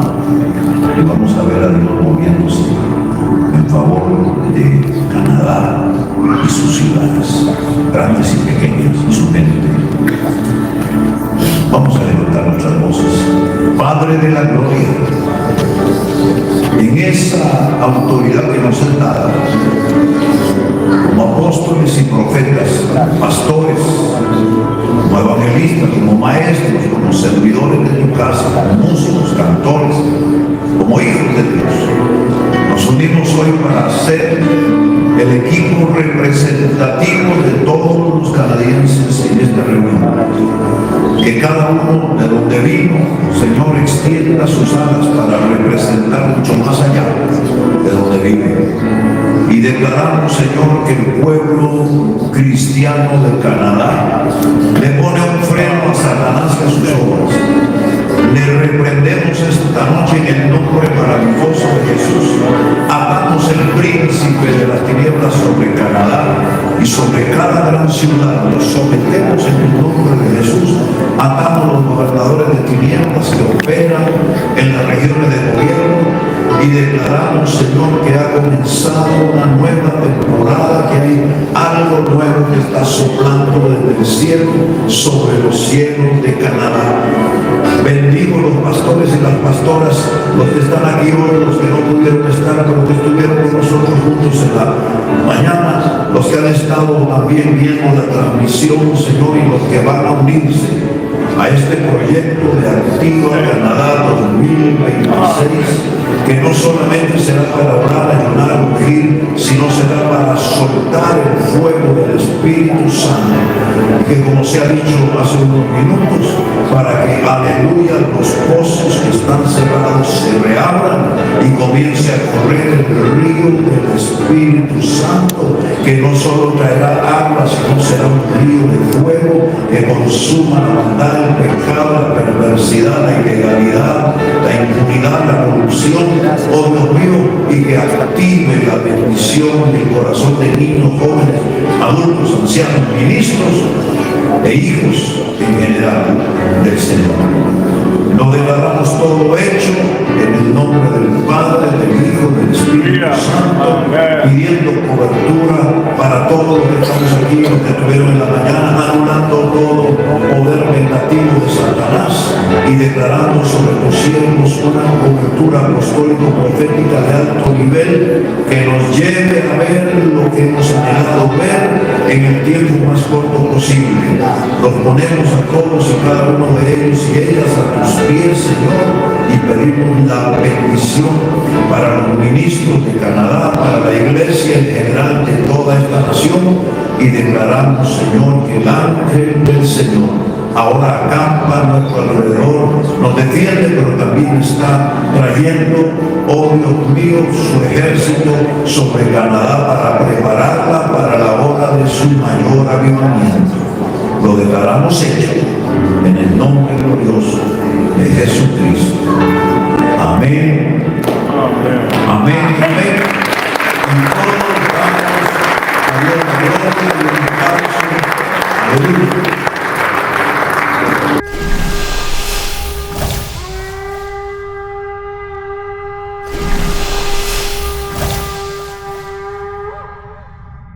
y vamos a ver a Dios moviéndose en favor de Canadá y sus ciudades, grandes y pequeñas, y su gente. Vamos a levantar nuestras voces. Padre de la gloria, en esa autoridad que nos es dada, como apóstoles y profetas, pastores, como evangelistas, como maestros, como servidores de tu casa, como músicos, cantores, como hijos de Dios, nos unimos hoy para ser el equipo representativo de todos los canadienses en esta reunión. Que cada uno de donde vino, Señor, extienda sus alas para representar mucho más allá de donde vive. Y declaramos, Señor, que el pueblo cristiano de Canadá le pone un freno a Satanás y a sus obras. Le reprendemos esta noche en el nombre maravilloso de Jesús. Atamos el príncipe de las tinieblas sobre Canadá y sobre cada gran ciudad. Los sometemos en el nombre de Jesús. Atamos los gobernadores de tinieblas que operan en las regiones de gobierno y declaramos, Señor, que ha comenzado una nueva temporada, que hay algo nuevo que está soplando desde el cielo sobre los cielos de Canadá. Bendigo los pastores y las pastoras, los que están aquí hoy, los que no pudieron estar, pero que estuvieron con nosotros juntos en la mañana, los que han estado también viendo la transmisión, Señor, y los que van a unirse a este proyecto de Activa Canadá 2026, que no solamente será para orar, ayunar, ungir, sino será para soltar el fuego del Espíritu Santo, que como se ha dicho hace unos minutos, para que, aleluya, los pozos que están cerrados se reabran y comience a correr el río del Espíritu Santo, que no solo traerá agua, sino será un río de fuego que consuma la maldad, el pecado, la perversidad, la ilegalidad, la impunidad, la corrupción, oh Dios mío, y que active la bendición del corazón de niños, jóvenes, adultos, ancianos, ministros e hijos en general del Señor. Lo declaramos todo hecho en el nombre del Padre, del Hijo, del Espíritu Santo, pidiendo cobertura para todos los que estamos aquí, los que estuvieron en la mañana, anulando todo poder vengativo de Satanás y declarando sobre los cielos una cobertura apostólico-profética de alto nivel que nos lleve a ver lo que hemos anhelado ver en el tiempo más corto posible. Los ponemos a todos y cada uno de ellos y ellas a tus pies, Señor, y pedimos la bendición para los ministros de Canadá, para la iglesia en general de toda esta nación, y declaramos, Señor, que el ángel del Señor ahora acampa a nuestro alrededor, nos defiende, pero también está trayendo, oh Dios mío, su ejército sobre Canadá para prepararla para la hora de su mayor avivamiento. Lo declaramos hecho en el nombre glorioso de Jesucristo. Amén. Amén. Amén. Y todos damos a Dios la gloria y el aplauso. Aleluya.